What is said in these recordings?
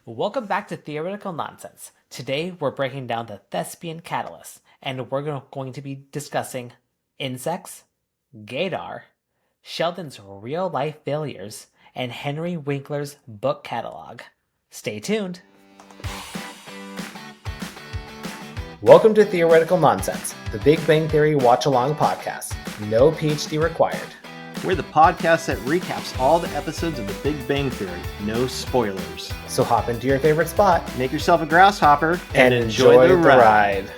Welcome back to Theoretical Nonsense. Today we're breaking down the Thespian catalyst, and we're going to be discussing insects, Gaydar, Sheldon's real life failures, and Henry Winkler's book catalog. Stay tuned. Welcome to Theoretical Nonsense, the Big Bang Theory watch-along podcast. No PhD required. We're the podcast that recaps all the episodes of The Big Bang Theory. No spoilers. So hop into your favorite spot Make yourself a grasshopper and enjoy the ride.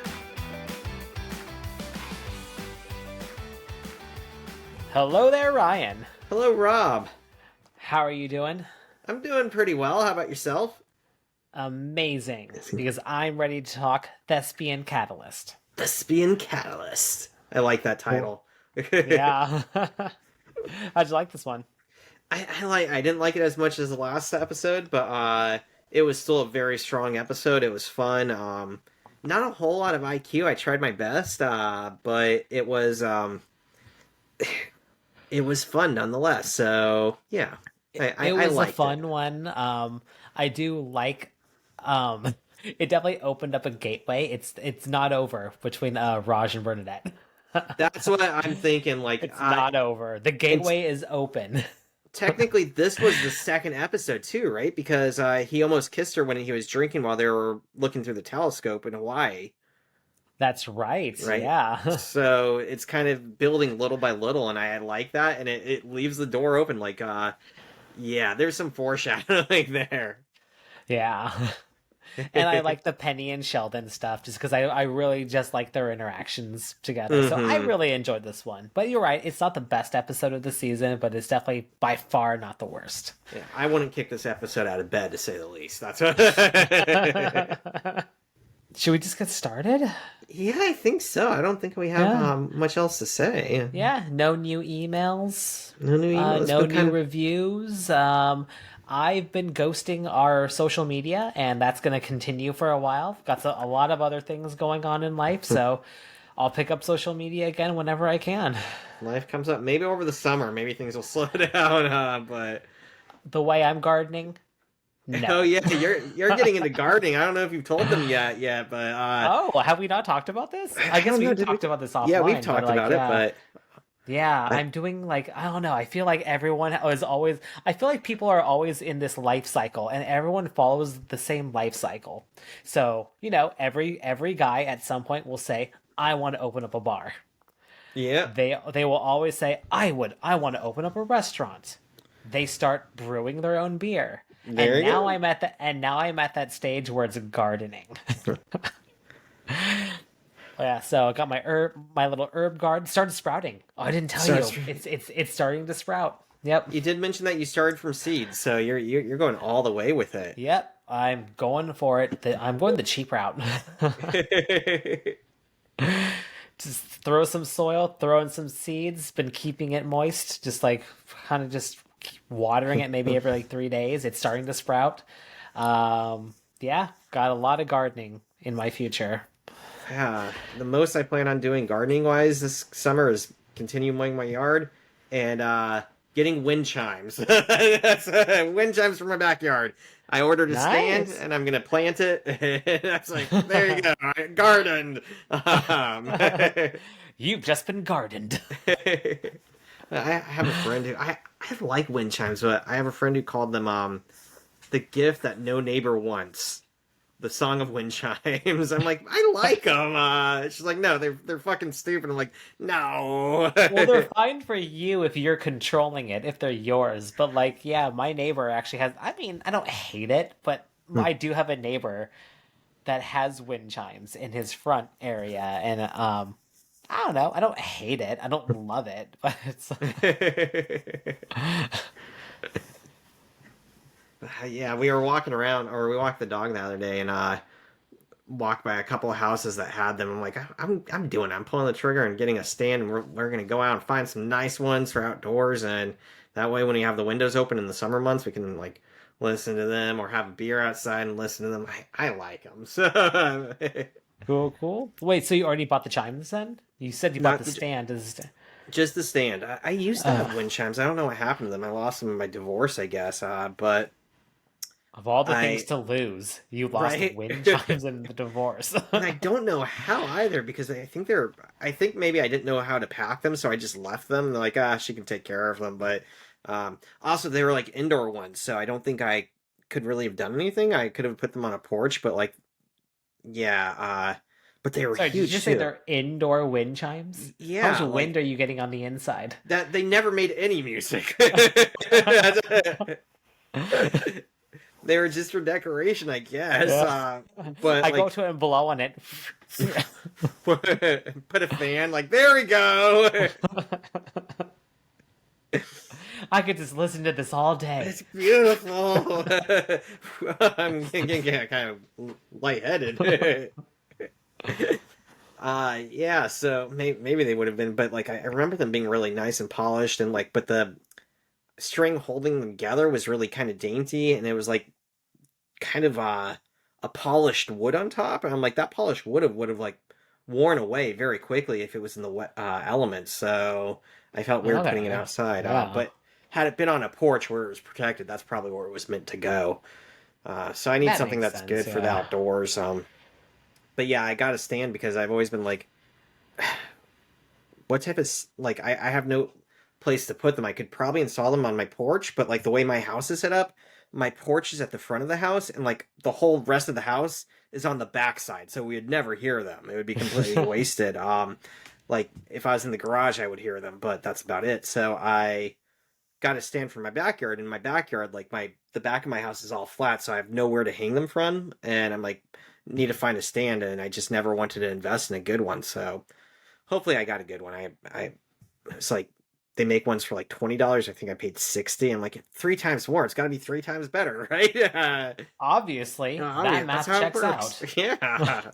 Hello there, Ryan. Hello, Rob. How are you doing? I'm doing pretty well. How about yourself? Amazing, because I'm ready to talk Thespian Catalyst. Thespian Catalyst. I like that title. Yeah. How'd you like this one? I didn't like it as much as the last episode, but it was still a very strong episode. It was fun. Not a whole lot of IQ. I tried my best, but it was fun nonetheless. So yeah, I was a liked fun it. one. I do like. It definitely opened up a gateway. It's not over between Raj and Bernadette. That's what I'm thinking. Like, It's not over. The gateway is open. technically, this was the second episode too, right? Because he almost kissed her when he was drinking while they were looking through the telescope in Hawaii, That's right. right? Yeah. So it's kind of building little by little, and I like that, and it leaves the door open. Like, yeah, there's some foreshadowing there. Yeah. And I like the Penny and Sheldon stuff just because I really just like their interactions together. So I Mhm. really enjoyed this one. But you're right, it's not the best episode of the season, but it's definitely by far not the worst. Yeah, I wouldn't kick this episode out of bed, to say the least. That's what. Should we just get started? Yeah, I think so. I don't think we have Yeah. much else to say. Yeah, no new emails, No new emails. no but new kind of reviews. I've been ghosting our social media, and that's going to continue for a while. Got a lot of other things going on in life, so I'll pick up social media again whenever I can. life comes up. Maybe over the summer, maybe things will slow down. But The way I'm gardening, oh no. yeah, you're getting into gardening. I don't know if you've told them yet, but Oh, have we not talked about this? I I guess don't know. we Did we? talked about this offline. Yeah, we've but talked like, about yeah. it, Yeah, but I'm doing like, I don't know. I feel like everyone is always, I feel like people are always in this life cycle and everyone follows the same life cycle. So, every guy at some point will say, I want to open up a bar. yeah, They will always say, I want to open up a restaurant. They start brewing their own beer. there you go. Now I'm at that stage where it's gardening. Yeah, so I got my little herb garden started sprouting. Oh, I didn't tell you. Starts- It's starting to sprout. Yep. You did mention that you started from seeds, so you're going all the way with it. Yep. I'm going for it. I'm going the cheap route. Just throw some soil, throw in some seeds, been keeping it moist, just like kind of just watering it maybe every like 3 days. It's starting to sprout. Yeah, got a lot of gardening in my future. Yeah, the most I plan on doing gardening wise this summer is continue mowing my yard and getting wind chimes. That's wind chimes from my backyard. I ordered a stand Nice. and I'm gonna plant it. That's like there you go, I gardened. You've just been gardened. I have a friend who I like wind chimes, but I have a friend who called them the gift that no neighbor wants. The Song of Wind Chimes. I'm like, I like them. She's like, no, they're fucking stupid. I'm like, no. Well, they're fine for you if you're controlling it, if they're yours. But like, yeah, my neighbor actually has. I mean, I don't hate it, but I do have a neighbor that has wind chimes in his front area, and I don't know. I don't hate it. I don't love it, but it's. Yeah, we were walking around, or we walked the dog the other day, and walked by a couple of houses that had them. I'm like, I'm doing it. I'm pulling the trigger and getting a stand, and we're gonna go out and find some nice ones for outdoors, and that way, when we have the windows open in the summer months, we can like listen to them or have a beer outside and listen to them. I like them. So Cool, cool. Wait, so you already bought the chimes then? You said you bought not the the, stand. just the stand. I used to have wind chimes. I don't know what happened to them. I lost them in my divorce, I guess. But Of all the things I to lose, you lost right. wind chimes in the divorce. And I don't know how either because I think maybe I didn't know how to pack them, so I just left them. They're like, she can take care of them. But also they were like indoor ones, so I don't think I could really have done anything. I could have put them on a porch, but like, yeah, but they were Sorry, did you huge just say too. they're indoor wind chimes? How much Yeah, wind like are you getting on the inside? that. They never made any music. They were just for decoration, I guess. Yeah. But I go like, to it and blow on it. put a fan. Like, there we go. I could just listen to this all day. It's beautiful. I'm getting kind of lightheaded. Yeah. So maybe they would have been, but like I remember them being really nice and polished, and like, but the string holding them together was really kind of dainty, and it was like kind of a polished wood on top, and I'm like that polished would have like worn away very quickly if it was in the wet elements. So I felt weird putting it Okay. outside. Yeah. But had it been on a porch where it was protected, that's probably where it was meant to go. So I need That something makes that's sense, good for the yeah. outdoors. But yeah, I got to stand because I've always been like, what type of like I have no place to put them. I could probably install them on my porch, but like the way my house is set up, my porch is at the front of the house, and like the whole rest of the house is on the back side, so we would never hear them. It would be completely wasted. Like if I was in the garage, I would hear them, but that's about it. So I got to stand for my backyard. In my backyard, like the back of my house is all flat, so I have nowhere to hang them from, and I'm like need to find a stand, and I just never wanted to invest in a good one. So hopefully I got a good one. I it's like they make ones for like $20. I think I paid 60. I'm like three times more. It's got to be three times better, right? Obviously, that That's math how it checks works. out. Yeah.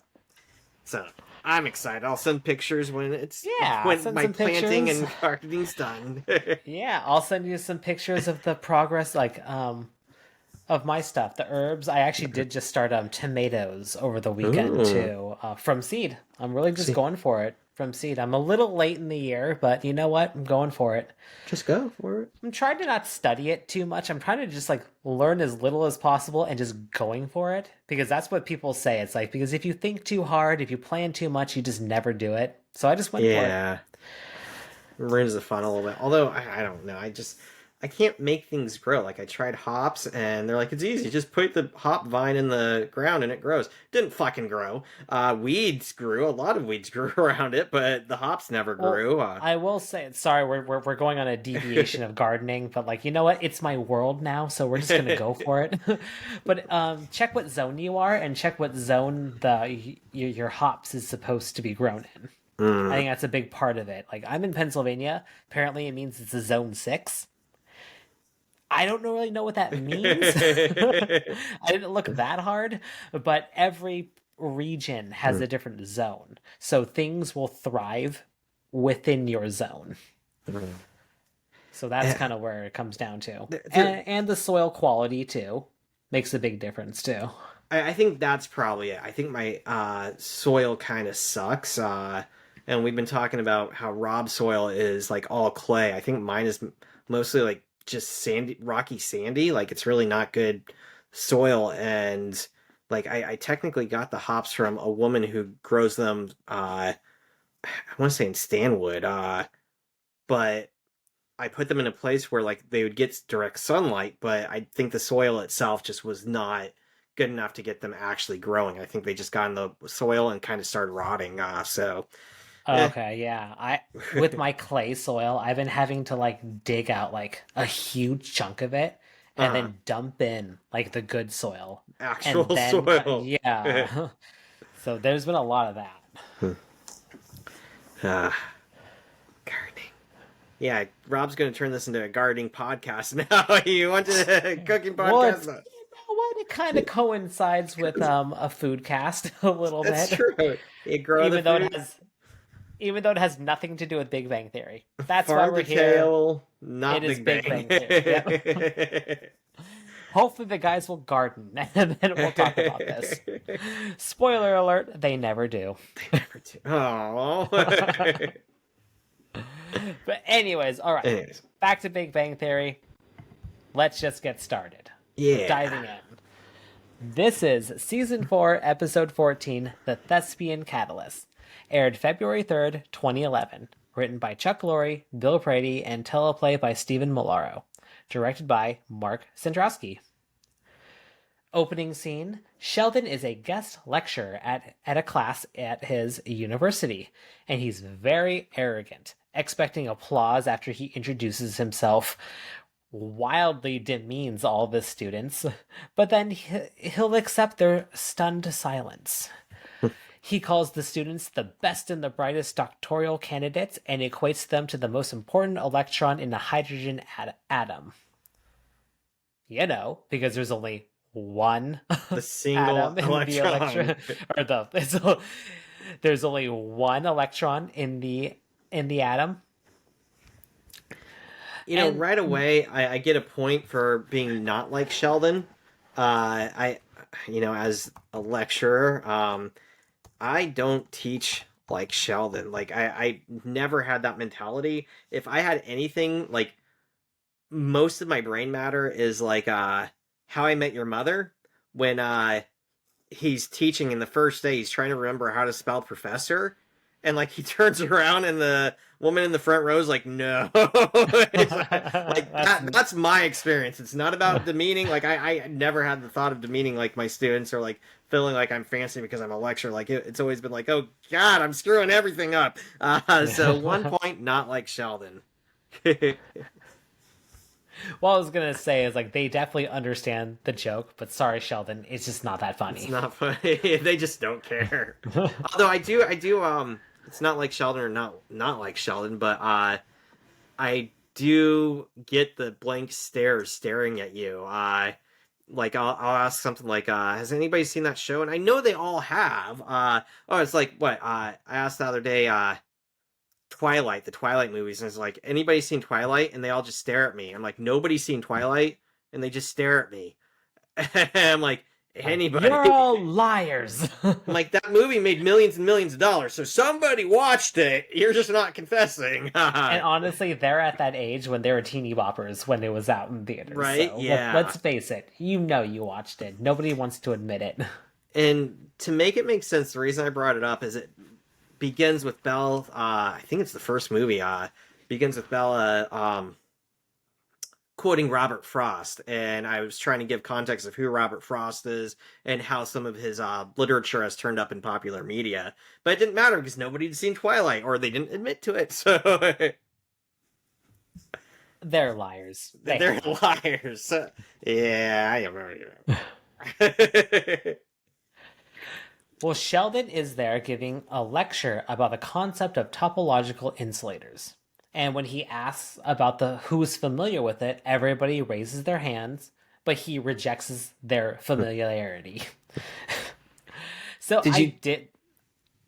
So I'm excited. I'll send pictures Yeah, when send my some planting pictures. and gardening's done. Yeah, I'll send you some pictures of the progress, like of my stuff, the herbs. I actually did just start tomatoes over the weekend Ooh, too, from seed. I'm really just see, going for it from seed. I'm a little late in the year, but you know what? I'm going for it. just go for it. I'm trying to not study it too much. I'm trying to just like learn as little as possible and just going for it because that's what people say. It's like because if you think too hard, if you plan too much, you just never do it. So I just went for it. Yeah, ruins the fun a little bit. Although I don't know. I can't make things grow. Like I tried hops, and they're like, it's easy. Just put the hop vine in the ground, and it grows. Didn't fucking grow. Weeds grew. A lot of weeds grew around it, but the hops never Well, grew. I will say, sorry, we're going on a deviation of gardening, but like you know what? It's my world now, so we're just gonna go for it. But check what zone you are, and check what zone your hops is supposed to be grown in. I Mm. think that's a big part of it. Like I'm in Pennsylvania. Apparently, it means it's a zone 6. I don't really know what that means. I didn't look that hard, but every region has Mm. a different zone. So things will thrive within your zone. Mm. So that's Eh, kind of where it comes down to. there, And the soil quality too makes a big difference too. I think that's probably it. I think my soil kind of sucks. And we've been talking about how Rob's soil is like all clay. I think mine is mostly like just sandy, rocky sandy. Like it's really not good soil. And like I technically got the hops from a woman who grows them. I want to say in Stanwood. But I put them in a place where like they would get direct sunlight, but I think the soil itself just was not good enough to get them actually growing. I think they just got in the soil and kind of started rotting. So, eh. Okay, yeah. I with my clay soil, I've been having to like dig out like a huge chunk of it and uh, then dump in like the good soil and actual then soil. yeah. So there's been a lot of that. uh, gardening. Yeah, Rob's going to turn this into a gardening podcast now. You want a cooking Well, podcast? it's you know what? It kind of coincides with a food cast a little That's bit, true. You grow the even though it food, has even though it has nothing to do with Big Bang Theory. That's why farm we're to here. table, It not is Big Big Bang. Bang Theory. Yep. Hopefully the guys will garden and then we'll talk about this. Spoiler alert, they never do. Never do. Oh. But anyways, all right. Anyways, Back to Big Bang Theory. Let's just get started. We're yeah. diving in. This is Season 4, Episode 14, The Thespian Catalyst. Aired February 3rd, 2011. Written by Chuck Lorre, Bill Prady, and teleplay by Stephen Molaro. Directed by Mark Centrowski. Opening scene: Sheldon is a guest lecturer at a class at his university, and he's very arrogant, expecting applause after he introduces himself, wildly demeans all the students, but then he'll accept their stunned silence. He calls the students the best and the brightest doctoral candidates and equates them to the most important electron in the hydrogen atom. You know, because there's only one The single atom in the electron. or there's only one electron in the atom. Right away, I get a point for being not like Sheldon. As a lecturer, I don't teach like Sheldon. Like, I never had that mentality. If I had anything, like, most of my brain matter is like, How I Met Your Mother, when, he's teaching in the first day, he's trying to remember how to spell professor, and like he turns around and the woman in the front row is like, no. That's my experience. It's not about demeaning. Like I never had the thought of demeaning like my students or like feeling like I'm fancy because I'm a lecturer. Like it's always been like, oh God, I'm screwing everything up. So 1 point, not like Sheldon. What I was gonna say is like they definitely understand the joke, but sorry, Sheldon, it's just not that funny. It's not funny. They just don't care. Although I do. It's not like Sheldon or not like Sheldon, but I do get the blank stares staring at you. I'll ask something like, has anybody seen that show? And I know they all have. It's like what? I asked the other day. Twilight, the Twilight movies, and it's like, anybody seen Twilight? And they all just stare at me. I'm like, nobody's seen Twilight, and they just stare at me. I'm like, anybody? You're all liars. I'm like, that movie made millions and millions of dollars, so somebody watched it. You're just not confessing. And honestly, they're at that age when they were teeny boppers when it was out in theaters. Right? So Yeah. let's face it. You know you watched it. Nobody wants to admit it. And to make it make sense, the reason I brought it up is it begins with Belle. I think it's the first movie. Begins with Bella quoting Robert Frost, and I was trying to give context of who Robert Frost is and how some of his literature has turned up in popular media. But it didn't matter because nobody had seen Twilight, or they didn't admit to it. So They're liars. they're liars. Yeah, I am. Well, Sheldon is there giving a lecture about the concept of topological insulators. And when he asks about who's familiar with it, everybody raises their hands, but he rejects their familiarity. So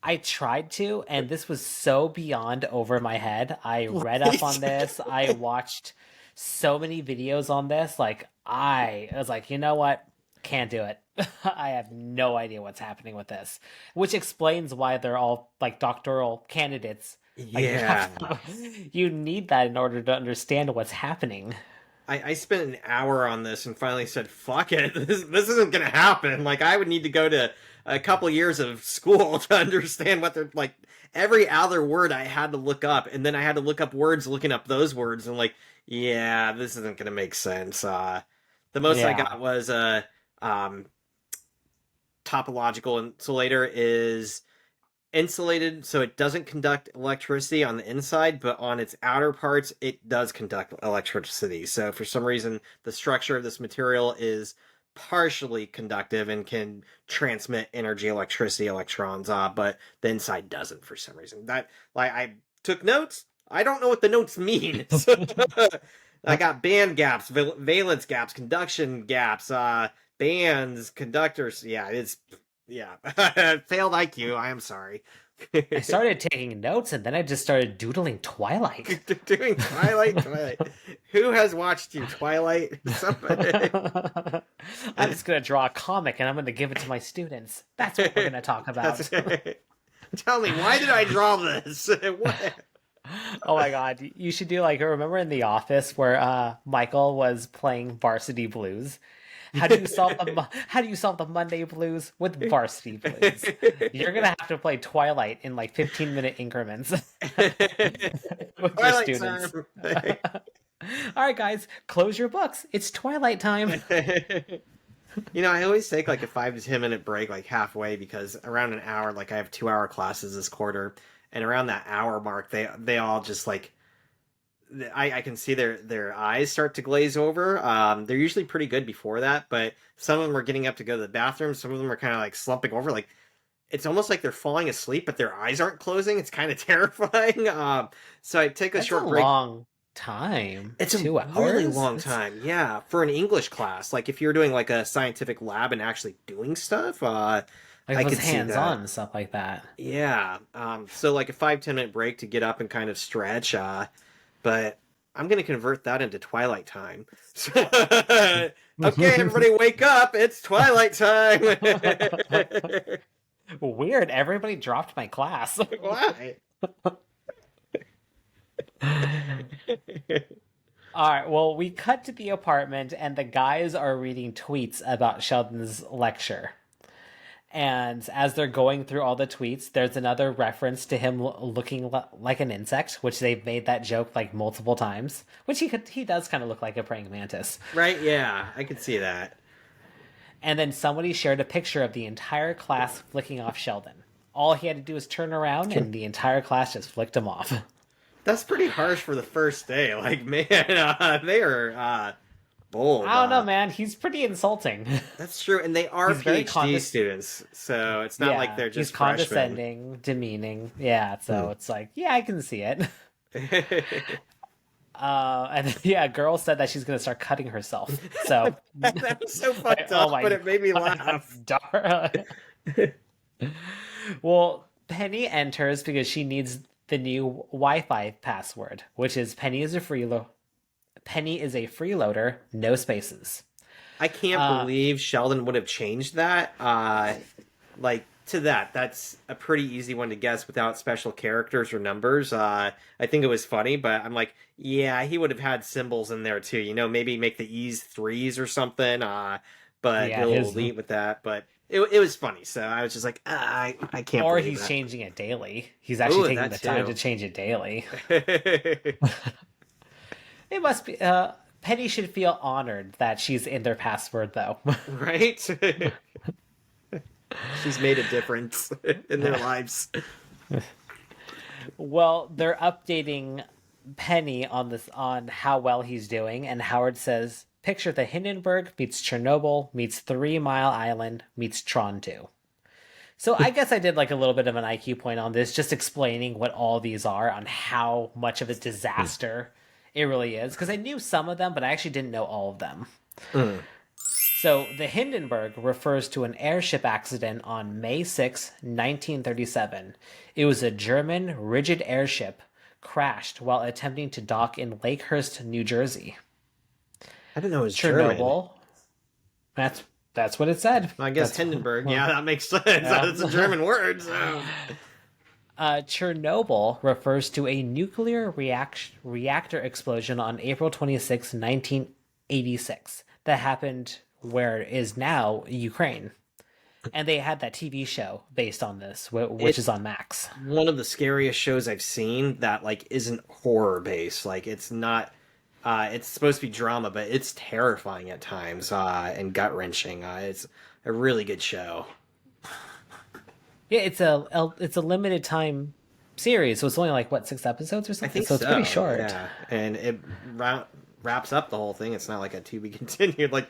I tried to, and this was so beyond over my head. I read up on this. I watched so many videos on this. Like I was like, you know what? Can't do it. I have no idea what's happening with this, which explains why they're all like doctoral candidates. Like, Yeah. you need that in order to understand what's happening. I spent an hour on this and finally said, fuck it. This isn't going to happen. Like, I would need to go to a couple years of school to understand what they're like. Every other word I had to look up, and then I had to look up words looking up those words, and like, yeah, this isn't going to make sense. The most I got was topological insulator is insulated so it doesn't conduct electricity on the inside, but on its outer parts it does conduct electricity. So for some reason the structure of this material is partially conductive and can transmit energy, electricity, electrons, but the inside doesn't for some reason. That, like, I took notes. I don't know what the notes mean. I got band gaps, valence gaps, conduction gaps, bands, conductors. Yeah, failed IQ. I am sorry. I started taking notes, and then I just started doodling Twilight. Doing Twilight. Who has watched you, Twilight? Somebody. I'm just gonna draw a comic, and I'm gonna give it to my students. That's what we're gonna talk about. Tell me, why did I draw this? What? Oh my god, you should do like, remember in The Office where Michael was playing Varsity Blues? How do you solve the Monday blues with varsity blues? You're gonna have to play Twilight in like 15-minute increments with your Twilight students. time. All right, guys, close your books. It's Twilight time. I always take like a 5 to 10 minute break, like halfway, because around an hour, like I have 2 hour classes this quarter, and around that hour mark, they all just like I can see their eyes start to glaze over. They're usually pretty good before that, but some of them are getting up to go to the bathroom. Some of them are kind of like slumping over, like it's almost like they're falling asleep, but their eyes aren't closing. It's kind of terrifying. So I take a That's short a break. long time. It's a 2 hours? really long time, yeah, for an English class. Like if you're doing like a scientific lab and actually doing stuff, Like I with could see hands-on that. and stuff like that. Yeah. So like a 5 to 10 minute break to get up and kind of stretch. But I'm gonna convert that into Twilight time. Okay, everybody, wake up! It's Twilight time. Weird. Everybody dropped my class. Why? All right, well, we cut to the apartment, and the guys are reading tweets about Sheldon's lecture. And as they're going through all the tweets, there's another reference to him looking like an insect, which they've made that joke like multiple times. Which he does kind of look like a praying mantis. Right? Yeah, I could see that. And then somebody shared a picture of the entire class flicking off Sheldon. All he had to do was turn around, and the entire class just flicked him off. That's pretty harsh for the first day. Like, man, they are bold. I don't know, man. He's pretty insulting. That's true, and they are He's very PhD students, so it's not like they're just he's condescending, demeaning. Yeah, so it's like, yeah, I can see it. And yeah, a girl said that she's gonna start cutting herself. So that was so fucked oh up, my but it made me God, laugh. Well, Penny enters because she needs the new Wi-Fi password, which is Penny is a freeloader, no spaces. I can't believe Sheldon would have changed that. Like to that, that's a pretty easy one to guess without special characters or numbers. I think it was funny, but I'm like, yeah, he would have had symbols in there too. Maybe make the E's threes or something. But Yeah, he'll lead with that. But it was funny, so I was just like, I can't. Or believe he's that. changing it daily. He's actually taking that the time too. to change it daily. It must be. Penny should feel honored that she's in their password, though. Right? She's made a difference in their lives. Well, they're updating Penny on how well he's doing, and Howard says, "Picture the Hindenburg meets Chernobyl meets 3 Mile Island meets Tron 2." So I guess I did like a little bit of an IQ point on this, just explaining what all these are, on how much of a disaster it really is. Because I knew some of them, but I actually didn't know all of them. So the Hindenburg refers to an airship accident on May 6, 1937. It was a German rigid airship crashed while attempting to dock in Lakehurst, New Jersey. I didn't know it was Chernobyl. German. That's what it said. I guess Hindenburg. Yeah, that makes sense. It's a German word. So. Chernobyl refers to a nuclear reactor explosion on April 26, 1986 that happened where it is now Ukraine. And they had that TV show based on this, which is on Max. One of the scariest shows I've seen that like isn't horror based. Like it's not. It's supposed to be drama, but it's terrifying at times and gut wrenching. It's a really good show. Yeah, it's a limited time series, so it's only like 6 episodes or something. I think so. It's pretty short. Yeah, and it wraps up the whole thing. It's not like a to be continued. Like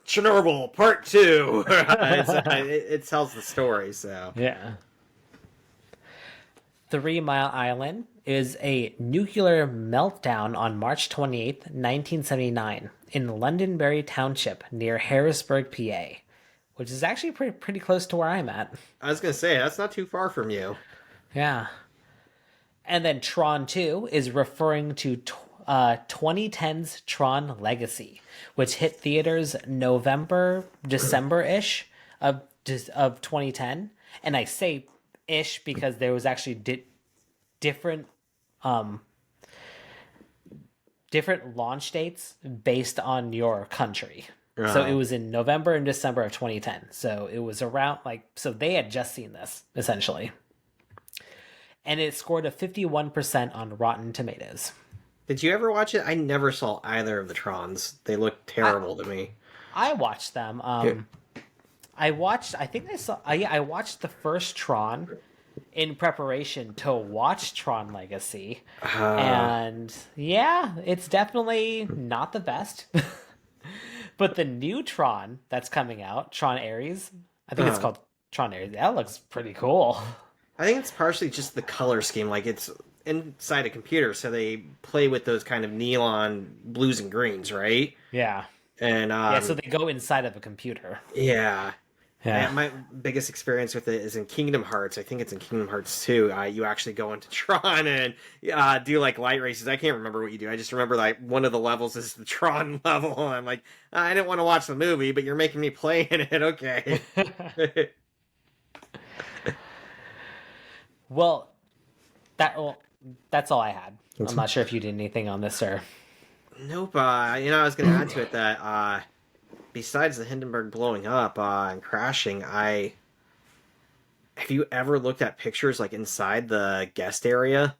Chernobyl Part 2. It tells the story. So yeah. 3 Mile Island is a nuclear meltdown on March 28th, 1979, in Londonderry Township near Harrisburg, PA, which is actually pretty close to where I'm at. I was gonna say that's not too far from you. Yeah. And then Tron 2 is referring to 2010's Tron Legacy, which hit theaters December-ish of 2010. And I say ish because there was actually different launch dates based on your country. So it Uh, was in November and December of 2010. So it was around so they had just seen this essentially, and it scored a 51% on Rotten Tomatoes. did you ever watch it? I never saw either of the Trons. They look I terrible to me. I watched them. I watched. I think I saw. Yeah, I watched the first Tron in preparation to watch Tron Legacy, Uh, and yeah, it's definitely not the best. But the new Tron that's coming out, Tron Ares, I think it's uh, called Tron Ares. That looks pretty cool. I think it's partially just the color scheme. Like it's inside a computer, so they play with those kind of neon blues and greens, right? Yeah. And Yeah, so they go inside of a computer. yeah. Yeah. My biggest experience with it is in Kingdom Hearts. I think it's in Kingdom Hearts 2. You actually go into Tron and do like light races. I can't remember what you do. I just remember like one of the levels is the Tron level. And I'm like, I didn't want to watch the movie, but you're making me play in it. Okay. Well, well, that's all I had. I'm not sure if you did anything on this, sir. Nope. I was going to add to it that besides the Hindenburg blowing up and crashing, I have you ever looked at pictures like inside the guest area?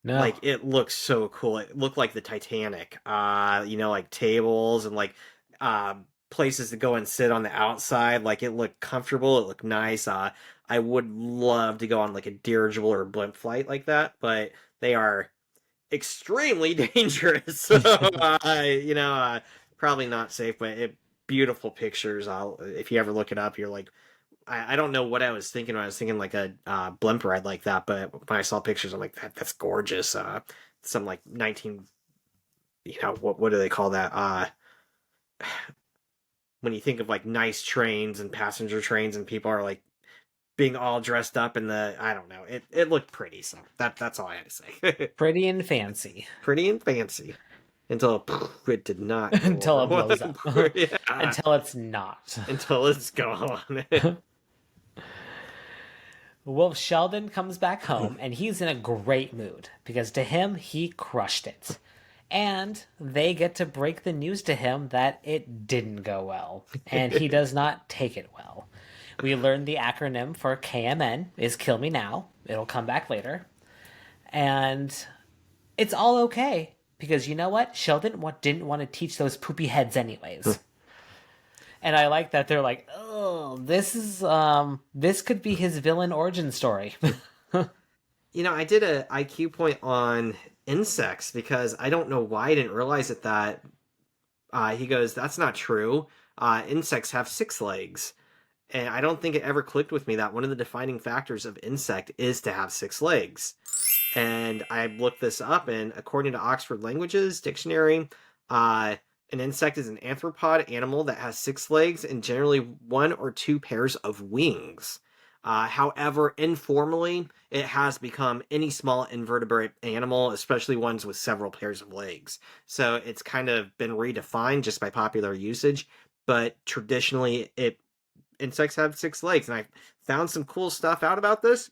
No. Like it looks so cool. It looked like the Titanic. Like tables and like uh places to go and sit on the outside. Like it looked comfortable, it looked nice. I would love to go on like a dirigible or blimp flight like that, but they are extremely dangerous. So probably not safe, but beautiful pictures. If you ever look it up, you're like I don't know what I was thinking when I was thinking like a blimp ride like that, but when I saw pictures, I'm like, that's gorgeous. Some like 19, what do they call that? When you think of like nice trains and passenger trains and people are like being all dressed up in I don't know, it looked pretty. So that's all I had to say. Pretty and fancy. Pretty and fancy until it did not go Until it over. blows up. Yeah. Until it's not. Until it's gone. Well, Sheldon comes back home and he's in a great mood because to him, he crushed it. And they get to break the news to him that it didn't go well, and he does not take it well. We learn the acronym for KMN is Kill Me Now. It'll come back later. And it's all okay because you know what? Sheldon didn't want to teach those poopy heads anyways. And I like that they're like, oh, this could be his villain origin story. I did a IQ point on insects because I don't know why I didn't realize it that he goes, that's not true. Insects have 6 legs. And I don't think it ever clicked with me that one of the defining factors of insect is to have 6 legs. And I looked this up, and according to Oxford Languages Dictionary, an insect is an arthropod animal that has 6 legs and generally 1 or 2 pairs of wings. However, informally, it has become any small invertebrate animal, especially ones with several pairs of legs. So it's kind of been redefined just by popular usage, but traditionally, insects have 6 legs, and I found some cool stuff out about this.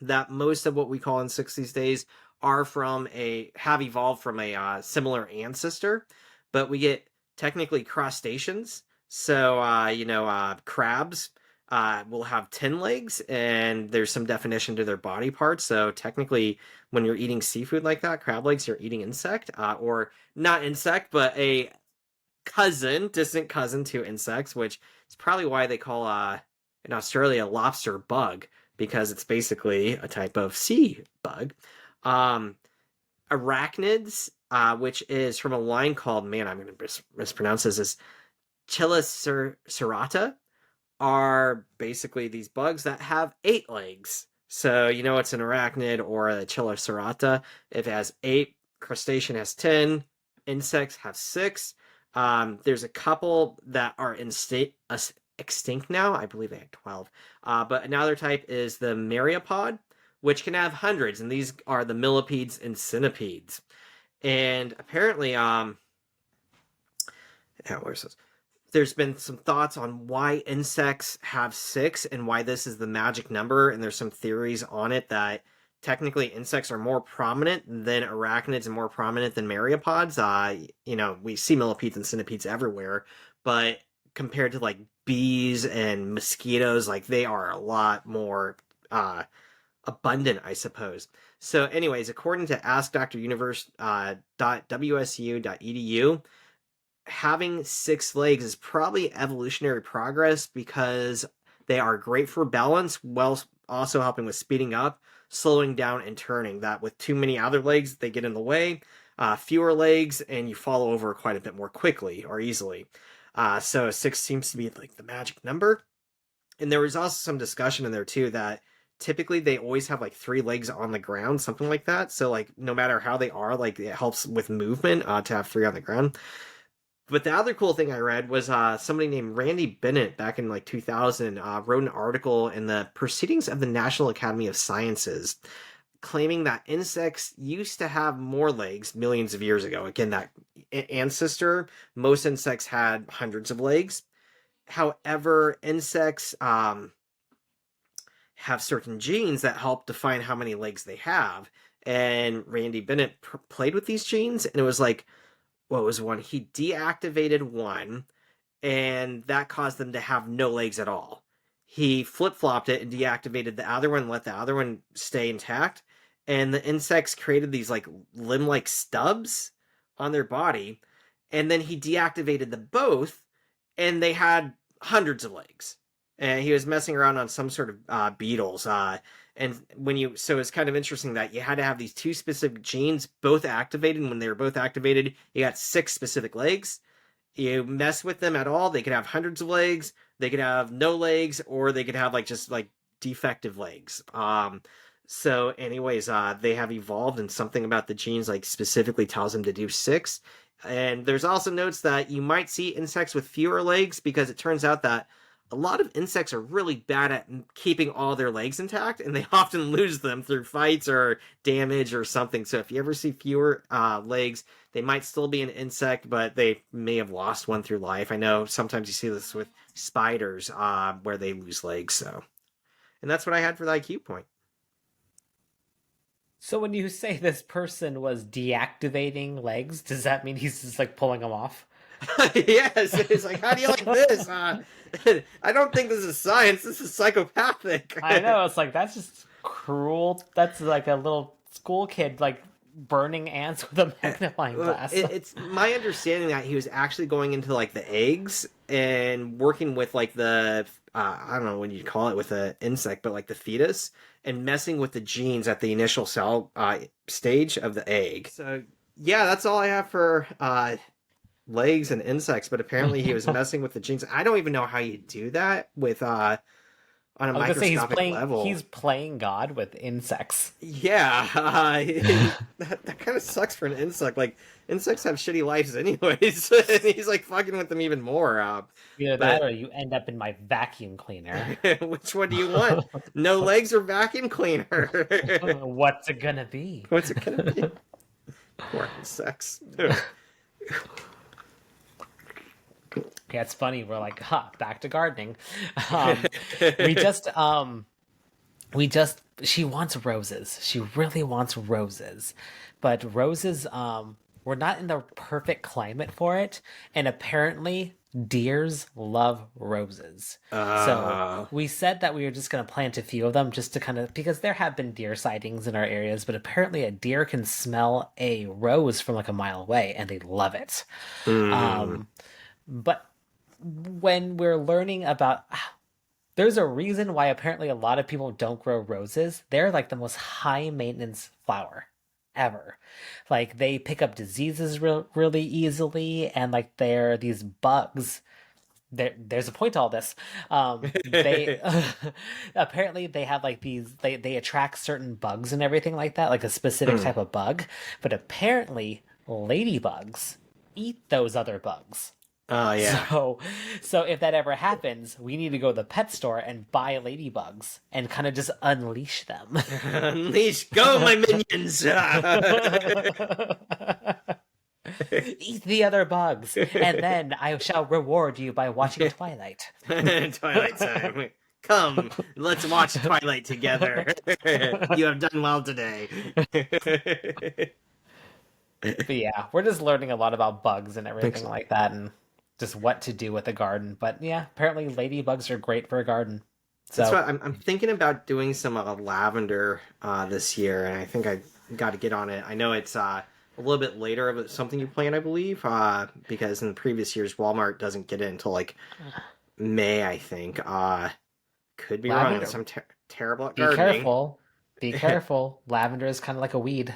That most of what we call insects these days have evolved from a similar ancestor, but we get technically crustaceans. So crabs will have 10 legs, and there's some definition to their body parts. So technically, when you're eating seafood like that, crab legs, you're eating insect, or not insect, but a distant cousin to insects, which is probably why they call in Australia lobster bug, because it's basically a type of sea bug. Arachnids, which is from a line called, man, I'm going to mispronounce this, is Chilicerata, are basically these bugs that have 8 legs. So it's an arachnid or a Chilicerata. If it has 8, crustacean has 10, insects have 6. There's a couple that are extinct now. I believe they had 12. But another type is the myriapod, which can have hundreds, and these are the millipedes and centipedes. And apparently, where's this? There's been some thoughts on why insects have 6 and why this is the magic number, and there's some theories on it that technically insects are more prominent than arachnids and more prominent than myriapods. We see millipedes and centipedes everywhere, but compared to like bees and mosquitoes, like they are a lot more abundant, I suppose. So, anyways, according to askdruniverse.wsu.edu, having 6 legs is probably evolutionary progress because they are great for balance while also helping with speeding up, slowing down, and turning. That with too many other legs, they get in the way. Fewer legs, and you fall over quite a bit more quickly or easily. So 6 seems to be like the magic number. And there was also some discussion in there too that typically they always have like 3 legs on the ground, something like that. So like no matter how they are, like it helps with movement to have 3 on the ground. But the other cool thing I read was somebody named Randy Bennett back in like 2000 wrote an article in the Proceedings of the National Academy of Sciences claiming that insects used to have more legs millions of years ago. Again, that ancestor, most insects had hundreds of legs. However, insects have certain genes that help define how many legs they have. And Randy Bennett played with these genes, and it was like, what was one? He deactivated one, and that caused them to have no legs at all. He flip-flopped it and deactivated the other one, let the other one stay intact, and the insects created these like limb-like stubs on their body, and then he deactivated them both, and they had hundreds of legs. And he was messing around on some sort of beetles. And so it's kind of interesting that you had to have these 2 specific genes both activated. And when they were both activated, you got 6 specific legs. You mess with them at all, they could have hundreds of legs, they could have no legs, or they could have like just like defective legs. So anyways, they have evolved, and something about the genes like specifically tells them to do 6. And there's also notes that you might see insects with fewer legs because it turns out that a lot of insects are really bad at keeping all their legs intact, and they often lose them through fights or damage or something. So if you ever see fewer legs, they might still be an insect, but they may have lost one through life. I know sometimes you see this with spiders where they lose legs. So, and that's what I had for the IQ point. So when you say this person was deactivating legs, does that mean he's just like pulling them off? Yes, it's like, how do you like this? I don't think this is science. This is psychopathic. I know, it's like that's just cruel. That's like a little school kid like burning ants with a magnifying glass. It's my understanding that he was actually going into like the eggs and working with like the I don't know what you'd call it with an insect, but like the fetus, and messing with the genes at the initial cell stage of the egg. So yeah, that's all I have for legs and insects, but apparently he was messing with the genes. I don't even know how you do that with on a microscopic level. He's playing God with insects. Yeah, that kind of sucks for an insect. Like insects have shitty lives anyways, and he's like fucking with them even more. Either that or you end up in my vacuum cleaner. Which one do you want? No legs or vacuum cleaner? What's it gonna be? What's it gonna be? Poor insects. Yeah, it's funny. We're like, back to gardening. We just, she wants roses. She really wants roses, but roses, we're not in the perfect climate for it. And apparently deers love roses. So we said that we were just going to plant a few of them just to kind of, because there have been deer sightings in our areas, but apparently a deer can smell a rose from like a mile away and they love it. But when we're learning about, there's a reason why apparently a lot of people don't grow roses. They're like the most high maintenance flower ever. Like they pick up diseases really easily, and like they're these bugs. There's a point to all this. They apparently they have like these. They attract certain bugs and everything like that, like a specific type of bug. But apparently, ladybugs eat those other bugs. Oh yeah. So if that ever happens, we need to go to the pet store and buy ladybugs and kind of just unleash them. Unleash, go my minions! Eat the other bugs, and then I shall reward you by watching Twilight. Twilight time. Come, let's watch Twilight together. You have done well today. But yeah, we're just learning a lot about bugs and Thanks. everything like that, and just what to do with a garden. But yeah, apparently ladybugs are great for a garden. That's So what I'm thinking about doing some lavender this year, and I think I got to get on it. I know it's a little bit later of something you plan, I believe, because in the previous years Walmart doesn't get it until like May, I think. Could be wrong. lavender, Unless I'm terrible at be gardening. careful. Be careful. Lavender is kind of like a weed.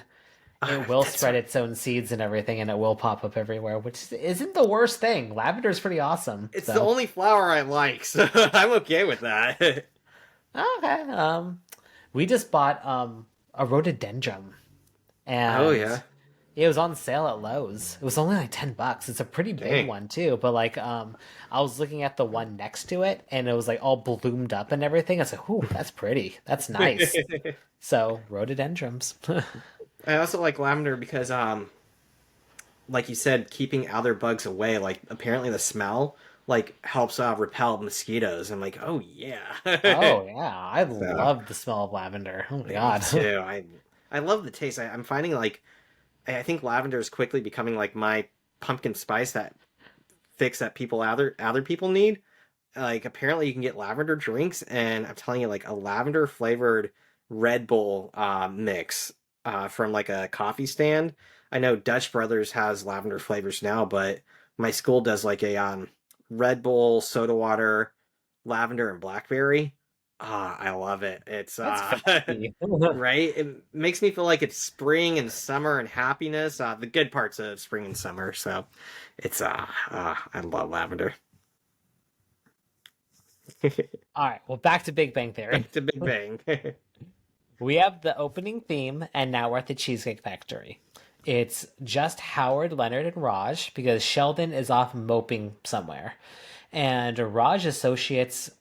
It will That's spread right. its own seeds and everything, and it will pop up everywhere, which isn't the worst thing. Lavender is pretty awesome. It's the So only flower I like, so I'm okay with that. okay. We just bought a rhododendron, Oh and yeah, it was on sale at Lowe's. It was only like $10. It's a pretty big dang. one too. But like, I was looking at the one next to it, and it was like all bloomed up and everything. I was like, "Ooh, that's pretty. That's nice." So rhododendrons. I also like lavender because like you said, keeping other bugs away. Like apparently the smell like helps repel mosquitoes. I'm like, oh yeah. Oh yeah, I So love the smell of lavender. Oh my yeah, me god. too. I love the taste. I'm finding like I think lavender is quickly becoming like my pumpkin spice that fix that people other people need. Like apparently you can get lavender drinks, and I'm telling you, like a lavender flavored Red Bull mix from like a coffee stand. I know Dutch Brothers has lavender flavors now, but my school does like a Red Bull soda water, lavender and blackberry. I love it. It's That's fancy. right. It makes me feel like it's spring and summer and happiness. The good parts of spring and summer. So it's I love lavender. All right, well, back to Big Bang Theory. Back to Big Bang. We have the opening theme, and now we're at the Cheesecake Factory. It's just Howard, Leonard, and Raj because Sheldon is off moping somewhere, and Raj associates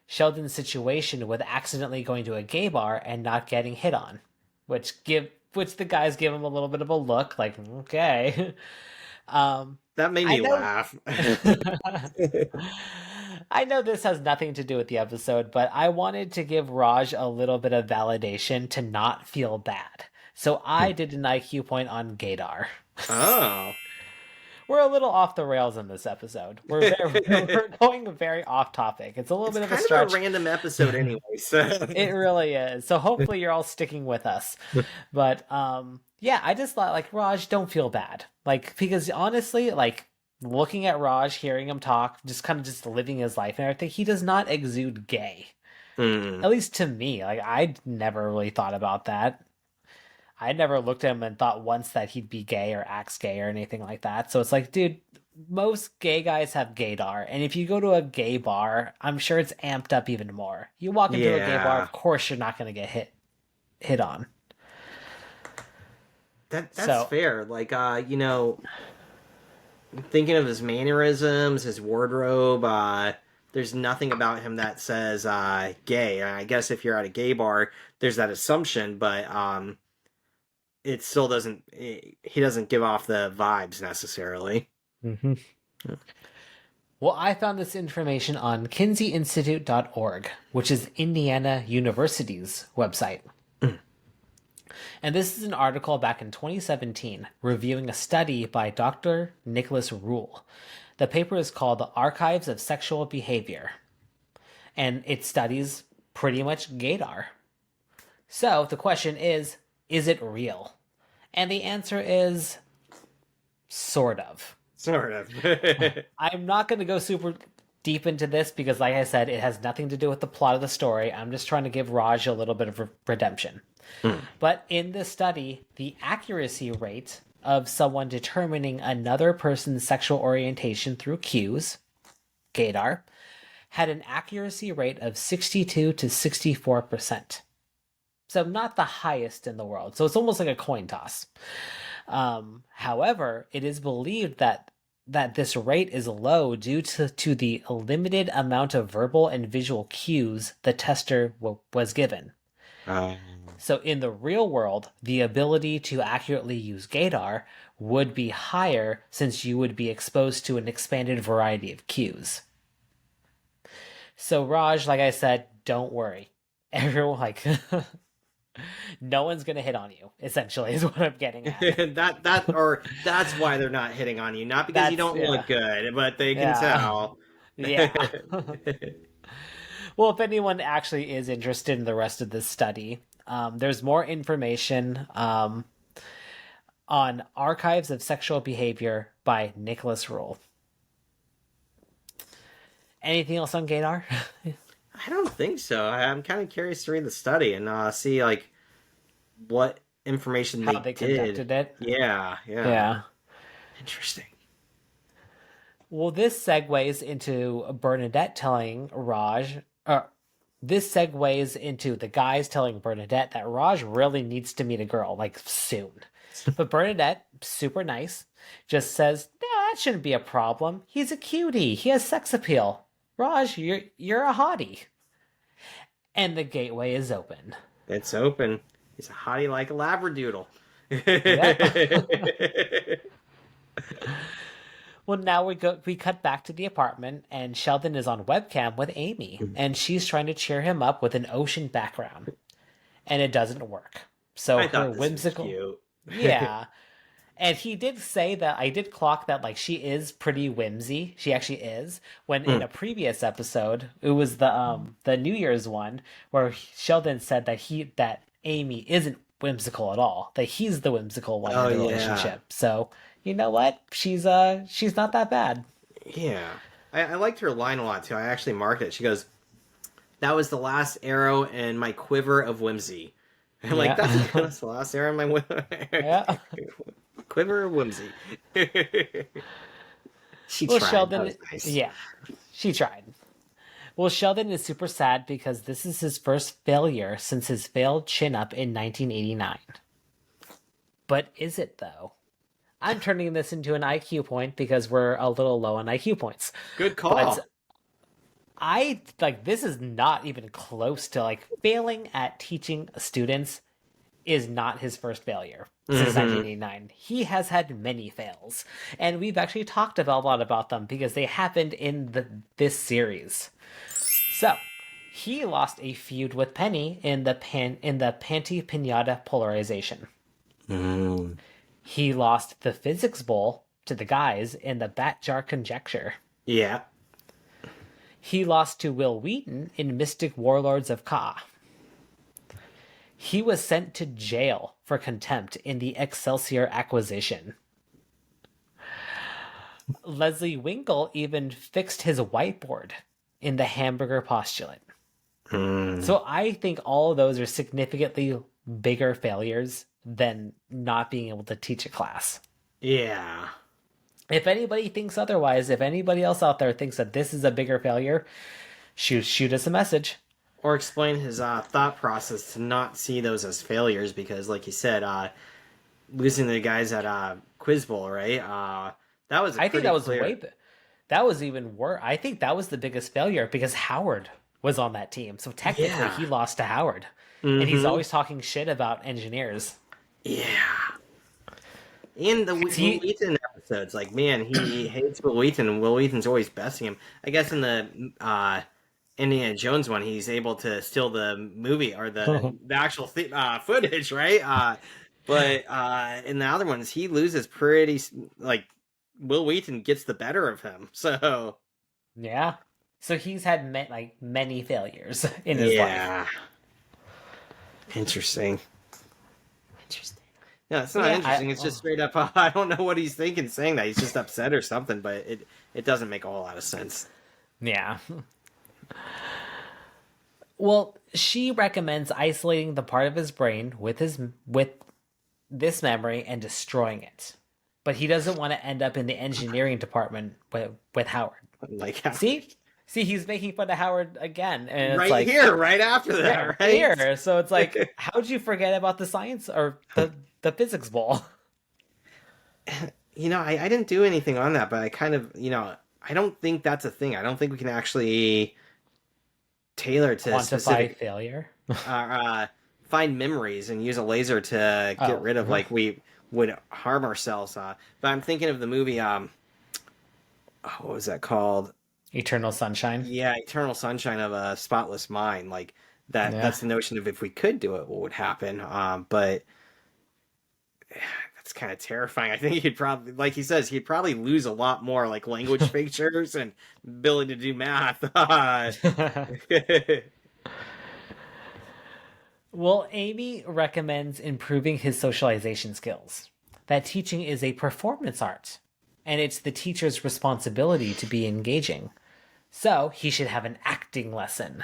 Sheldon's situation with accidentally going to a gay bar and not getting hit on, which the guys give him a little bit of a look like okay. That made I me know. laugh. I know this has nothing to do with the episode, but I wanted to give Raj a little bit of validation to not feel bad. So I did an IQ point on Gaydar. Oh. We're a little off the rails in this episode. We're going very off topic. It's a little It's bit of a kind of a stretch. random episode anyway, so It really is. So hopefully you're all sticking with us. But yeah, I just thought like Raj, don't feel bad. Like because honestly, like looking at Raj, hearing him talk, just kind of just living his life and everything, he does not exude gay. Hmm. At least to me. Like I never really thought about that. I never looked at him and thought once that he'd be gay or acts gay or anything like that. So it's like, dude, most gay guys have gaydar, and if you go to a gay bar, I'm sure it's amped up even more. You walk into a gay bar, Yeah. of course you're not going to get hit on. That's So fair. Like thinking of his mannerisms, his wardrobe, there's nothing about him that says gay. I guess if you're at a gay bar, there's that assumption, but it still doesn't he doesn't give off the vibes necessarily. Mhm. Well, I found this information on kinseyinstitute.org, which is Indiana University's website. And this is an article back in 2017 reviewing a study by Dr. Nicholas Rule. The paper is called The Archives of Sexual Behavior, and it studies pretty much gaydar. So the question is it real? And the answer is sort of. Sort of. I'm not going to go super deep into this because, like I said, it has nothing to do with the plot of the story. I'm just trying to give Raj a little bit of redemption. But in this study, the accuracy rate of someone determining another person's sexual orientation through cues, gaydar, had an accuracy rate of 62 to 64%. So not the highest in the world. So it's almost like a coin toss. However, it is believed that this rate is low due to the limited amount of verbal and visual cues the tester was given. Um, So in the real world, the ability to accurately use gaydar would be higher since you would be exposed to an expanded variety of cues. So Raj, like I said, don't worry. Everyone like no one's gonna hit on you, essentially, is what I'm getting at. That's why they're not hitting on you, not because you That's don't yeah. look good, but they can Yeah. tell. Yeah. Well, if anyone actually is interested in the rest of this study, there's more information on Archives of Sexual Behavior by Nicholas Rule. Anything else on Gaydar? I don't think so. I'm kind of curious to read the study and see like what information How they they did. conducted it? Yeah, yeah. Yeah. Interesting. Well, this segues into Bernadette telling Raj, this segues into the guys telling Bernadette that Raj really needs to meet a girl, like soon. But Bernadette, super nice, just says, "No, that shouldn't be a problem. He's a cutie. He has sex appeal. Raj, you're a hottie." And the gateway is open. It's open. He's a hottie like a labradoodle. Yep. Well, now we cut back to the apartment, and Sheldon is on webcam with Amy, and she's trying to cheer him up with an ocean background, and it doesn't work. So I her thought this was whimsical, cute. yeah. And he did say that I did clock that like she is pretty whimsy. She actually is. When in a previous episode, it was the New Year's one where Sheldon said that Amy isn't whimsical at all. That he's the whimsical one Oh in the yeah, relationship. So you know what? She's not that bad. yeah. I liked her line a lot too. I actually marked it. She goes, "That was the last arrow in my quiver of whimsy." I'm like, Yeah. that's the last arrow in my Yeah. quiver of whimsy." She Well, tried. That Sheldon, was nice. yeah, she tried. Well, Sheldon is super sad because this is his first failure since his failed chin up in 1989. But is it though? I'm turning this into an IQ point because we're a little low on IQ points. Good But call. I like this is not even close to like failing at teaching students is not his first failure since Hmm. 1989. He has had many fails, and we've actually talked about a lot about them because they happened in this series. So, he lost a feud with Penny in the Panty Pinata polarization. Mm. He lost the physics bowl to the guys in the Bat Jar conjecture. Yeah. He lost to Will Wheaton in Mystic Warlords of Ka. He was sent to jail for contempt in the Excelsior acquisition. Leslie Winkle even fixed his whiteboard in the hamburger postulate. Mm. So I think all of those are significantly bigger failures than not being able to teach a class. Yeah. If anybody thinks otherwise, if anybody else out there thinks that this is a bigger failure, shoot us a message. Or explain his thought process to not see those as failures because, like you said, losing the guys at Quiz Bowl, right? That was a I think pretty that was clear. that was even worse. I think that was the biggest failure because Howard was on that team. So technically Yeah. he lost to Howard. And he's Mm-hmm. always talking shit about engineers. Yeah. In the Will He Wheaton episodes, like man, he hates Will Wheaton, and Will Wheaton's always besting him. I guess in the Indiana Jones one, he's able to steal the movie or the actual footage, right? But in the other ones, he loses pretty like Will Wheaton gets the better of him. So yeah. So he's had many failures in his life. yeah, interesting. Interesting. No, it's But not yeah, interesting. It's just straight up. I don't know what he's thinking saying that. He's just upset or something, but it doesn't make a whole lot of sense. yeah. Well, she recommends isolating the part of his brain with this memory and destroying it. But he doesn't want to end up in the engineering department with Howard. Like See? See, he's making fun of Howard again. And it's right like, here, right after yeah, that, right right? here. So it's like, how'd you forget about the science or the physics ball? I didn't do anything on that, but I kind of, I don't think that's a thing. I don't think we can actually tailor to Quantify specific, failure. find memories and use a laser to get Oh. rid of like we would harm ourselves. But I'm thinking of the movie, what was that called? Eternal Sunshine. Yeah, eternal sunshine of a spotless mind. Like that. Yeah. That's the notion of if we could do it, what would happen? But that's kind of terrifying. I think he'd probably, like he says, he'd probably lose a lot more like language features and ability to do math. Well, Amy recommends improving his socialization skills. That teaching is a performance art, and it's the teacher's responsibility to be engaging. So he should have an acting lesson.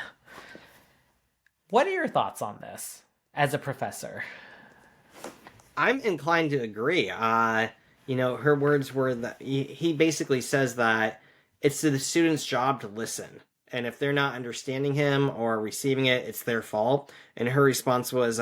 What are your thoughts on this as a professor? I'm inclined to agree. Her words were that he basically says that it's the student's job to listen. And if they're not understanding him or receiving it, it's their fault. And her response was,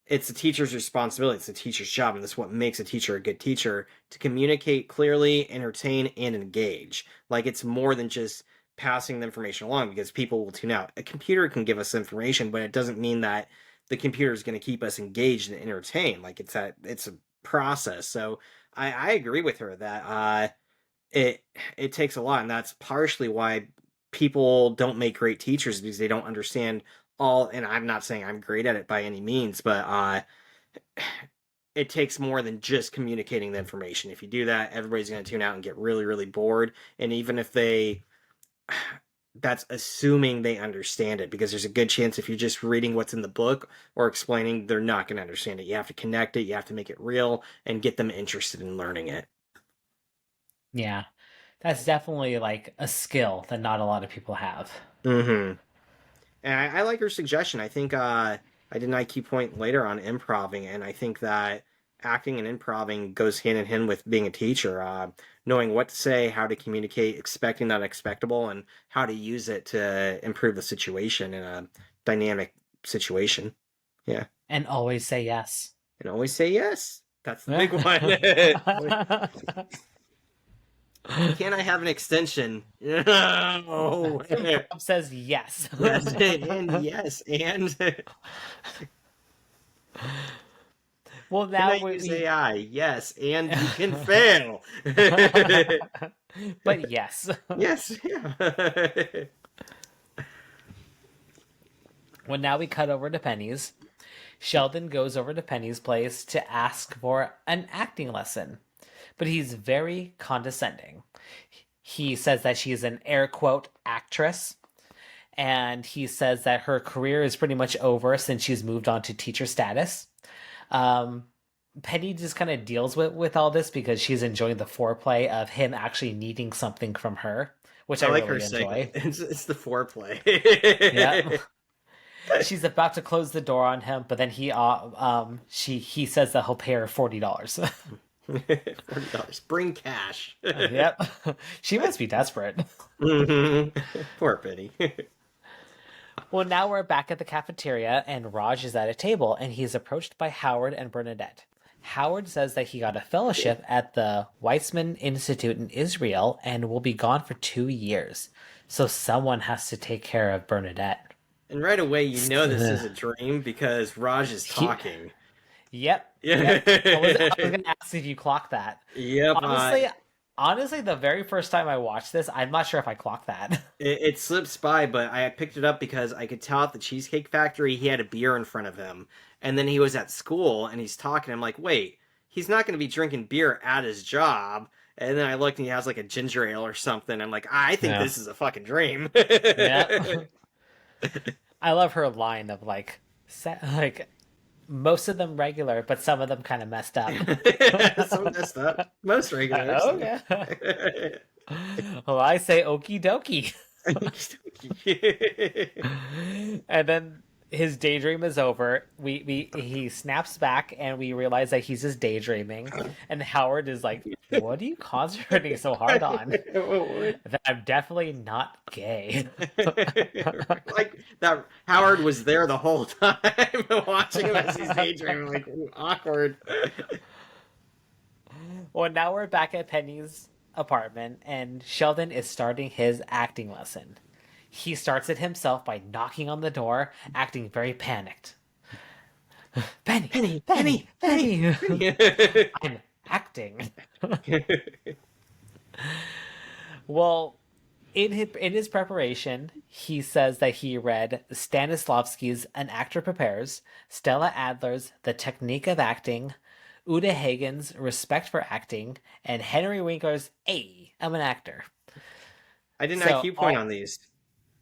it's the teacher's responsibility. It's the teacher's job. And that's what makes a teacher a good teacher, to communicate clearly, entertain, and engage. Like, it's more than just passing the information along, because people will tune out. A computer can give us information, but it doesn't mean that the computer is going to keep us engaged and entertained. Like, it's a process. So I agree with her that it takes a lot, and that's partially why people don't make great teachers, because they don't understand all. And I'm not saying I'm great at it by any means, but it takes more than just communicating the information. If you do that, everybody's going to tune out and get really, really bored. And even if they, that's assuming they understand it, because there's a good chance if you're just reading what's in the book or explaining, they're not going to understand it. You have to connect it, you have to make it real, and get them interested in learning it. Yeah, that's definitely like a skill that not a lot of people have. Mm-hmm. And I like her suggestion. I think I did an IQ point later on improving, and I think that acting and improving goes hand in hand with being a teacher. Knowing what to say, how to communicate, expecting that expectable, and how to use it to improve the situation in a dynamic situation. Yeah. And always say yes. And always say yes. That's the big one. Can I have an extension? No. Bob says yes. Yes, and yes, and Well, can now I use AI? Yes, and you can fail. but yes. Yes, yeah. Well, now we cut over to Penny's. Sheldon goes over to Penny's place to ask for an acting lesson, but he's very condescending. He says that she is an air quote actress, and he says that her career is pretty much over since she's moved on to teacher status. Um, Penny just kind of deals with all this because she's enjoying the foreplay of him actually needing something from her, which I like really her enjoy. segment. It's the foreplay. Yeah. She's about to close the door on him, but then he says that he'll pay her $40. $40. Bring cash. Yep. She must be desperate. Poor Penny. Well, now we're back at the cafeteria, and Raj is at a table, and he's approached by Howard and Bernadette. Howard says that he got a fellowship at the Weizmann Institute in Israel and will be gone for 2 years. So someone has to take care of Bernadette. And right away, you know this is a dream because Raj is talking. Yep. Yeah. I was going to ask if you clocked that. Yep. Honestly, the very first time I watched this, I'm not sure if I clocked that. It slips by, but I picked it up because I could tell at the Cheesecake Factory he had a beer in front of him. And then he was at school and he's talking. I'm like, wait, he's not going to be drinking beer at his job. And then I looked and he has like a ginger ale or something. I'm like, I think this is a fucking dream. Yeah. I love her line of like most of them regular, but some of them kind of messed up. Some messed up. Most regular. Okay. Well, I say okie dokie. And then his daydream is over. He snaps back and we realize that he's just daydreaming. And Howard is like, "What are you concentrating so hard on?" That I'm definitely not gay. Like that Howard was there the whole time watching him as he's daydreaming, like awkward. Well, now we're back at Penny's apartment and Sheldon is starting his acting lesson. He starts it himself by knocking on the door, acting very panicked. Penny, Penny, Penny, Penny, Penny. Penny. I'm acting. Well, in his preparation, he says that he read Stanislavski's An Actor Prepares, Stella Adler's The Technique of Acting, Uta Hagen's Respect for Acting, and Henry Winkler's A, I'm an Actor. I did an So IQ point all on these.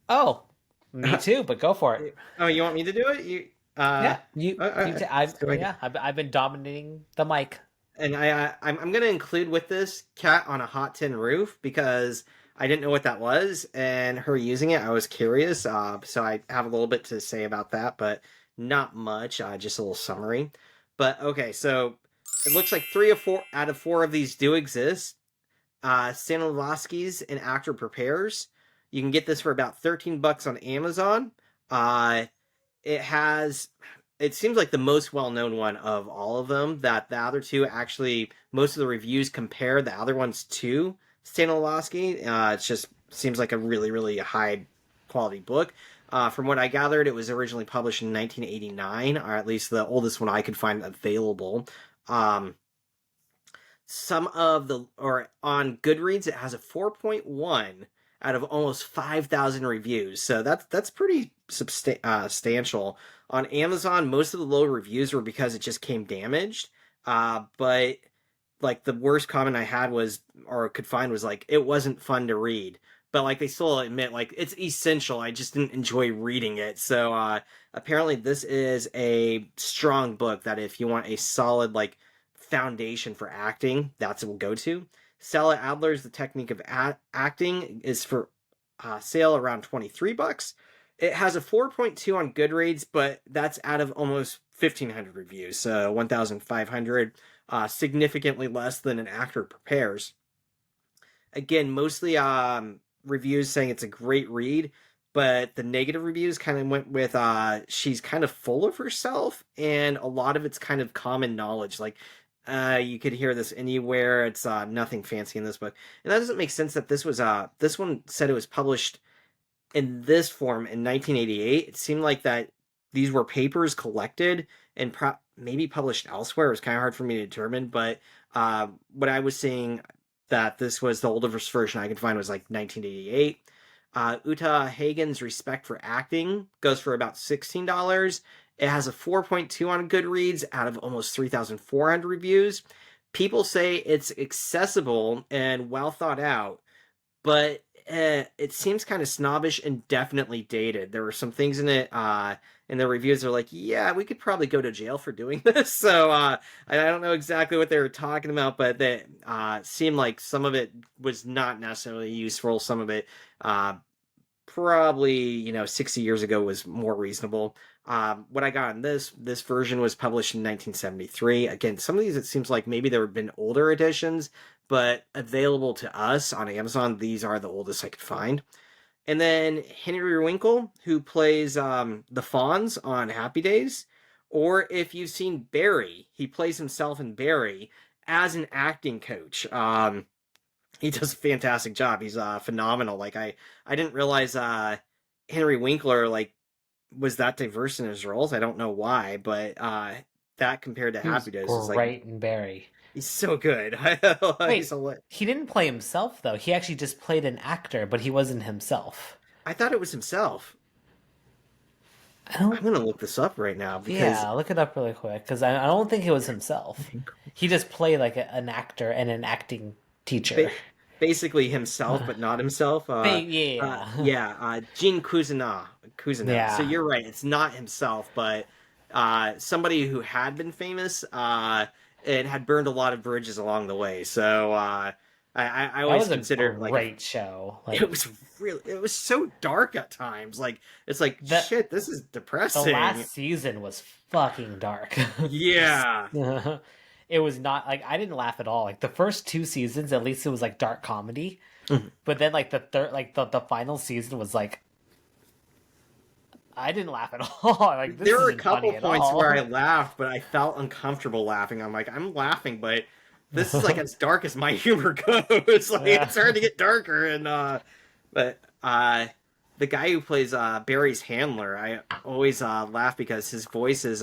oh, me too, but go for it. Oh, you want me to do it? Yeah, you So I, I've been dominating the mic. and I'm gonna include with this cat on a hot tin roof because I didn't know what that was, and her using it, I was curious. So I have a little bit to say about that, but not much. Just a little summary. But okay, so it looks like 3 or 4 out of 4 of these do exist. Stanislavski's An Actor Prepares. You can get this for about $13 on Amazon. Uh, it has it seems like the most well-known one of all of them. That the other two actually, most of the reviews compare the other ones to Stanislavski. It just seems like a really, really high quality book. From what I gathered, it was originally published in 1989, or at least the oldest one I could find available. Um, some of the, or on Goodreads, it has a 4.1 out of almost 5,000 reviews. So that's pretty substantial. On Amazon, most of the low reviews were because it just came damaged. But like the worst comment I had was, or could find, was like, it wasn't fun to read. But like they still admit, like, it's essential. I just didn't enjoy reading it. So apparently this is a strong book that if you want a solid like foundation for acting, that's what we'll go to. Stella Adler's The Technique of Acting is for sale around $23. It has a 4.2 on Goodreads, but that's out of almost 1,500 reviews, so 1,500, significantly less than An Actor Prepares. Again, mostly reviews saying it's a great read, but the negative reviews kind of went with she's kind of full of herself, and a lot of it's kind of common knowledge. Like, you could hear this anywhere. It's nothing fancy in this book, and that doesn't make sense. That this one said it was published in this form in 1988. It seemed like that these were papers collected and maybe published elsewhere. It was kind of hard for me to determine, but what I was seeing, that this was the oldest version I could find, was like 1988. Uta Hagen's Respect for Acting goes for about $16. It has a 4.2 on Goodreads out of almost 3,400 reviews. People say it's accessible and well thought out, but it seems kind of snobbish and definitely dated. There were some things in it, and the reviews are like, yeah, we could probably go to jail for doing this. So I don't know exactly what they were talking about, but they seemed like some of it was not necessarily useful. Some of it probably 60 years ago was more reasonable. What I got in this version was published in 1973. Again, some of these, it seems like maybe there have been older editions, but available to us on Amazon, these are the oldest I could find. And then Henry Winkle, who plays the Fonz on Happy Days, or if you've seen Barry, he plays himself in Barry as an acting coach. He does a fantastic job. He's phenomenal. Like I didn't realize Henry Winkler like was that diverse in his roles. I don't know why, but that compared to He was Happy Days is like, great in Barry. he's so good. Wait, he didn't play himself though. He actually just played an actor, but he wasn't himself. I thought it was himself. I don't. I'm gonna look this up right now because Yeah, look it up really quick because I don't think it was himself. He just played like an actor and an acting teacher. basically himself, but not himself. Yeah. Gene Kuzina. Yeah. So you're right. It's not himself, but somebody who had been famous and had burned a lot of bridges along the way. So I always considered like a great show. Like, it was so dark at times. Like it's like shit. This is depressing. The last season was fucking dark. Yeah. It was not like I didn't laugh at all. Like the first 2 seasons, at least it was like dark comedy. Mm-hmm. But then like the third, like the final season was like I didn't laugh at all. Like there were a couple points where I laughed, but I felt uncomfortable laughing. I'm like, I'm laughing, but this is like as dark as my humor goes. Like it's starting to get darker, and but the guy who plays Barry's handler, I always laugh because his voice is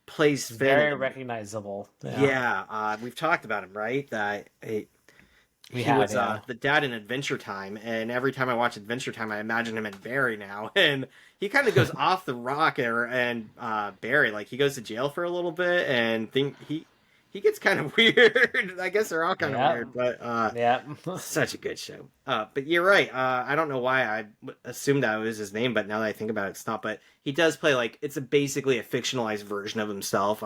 plays very recognizable. Yeah, we've talked about him, right? We he have, was yeah. the dad in Adventure Time, and every time I watch Adventure Time, I imagine him in Barry now, and he kind of goes off the rock, and Barry, like he goes to jail for a little bit, and think he gets kind of weird. I guess they're all kind of Yeah. weird, but Yeah. such a good show. But you're right. I don't know why I assumed that was his name, but now that I think about it, it's not. But he does play like it's basically a fictionalized version of himself.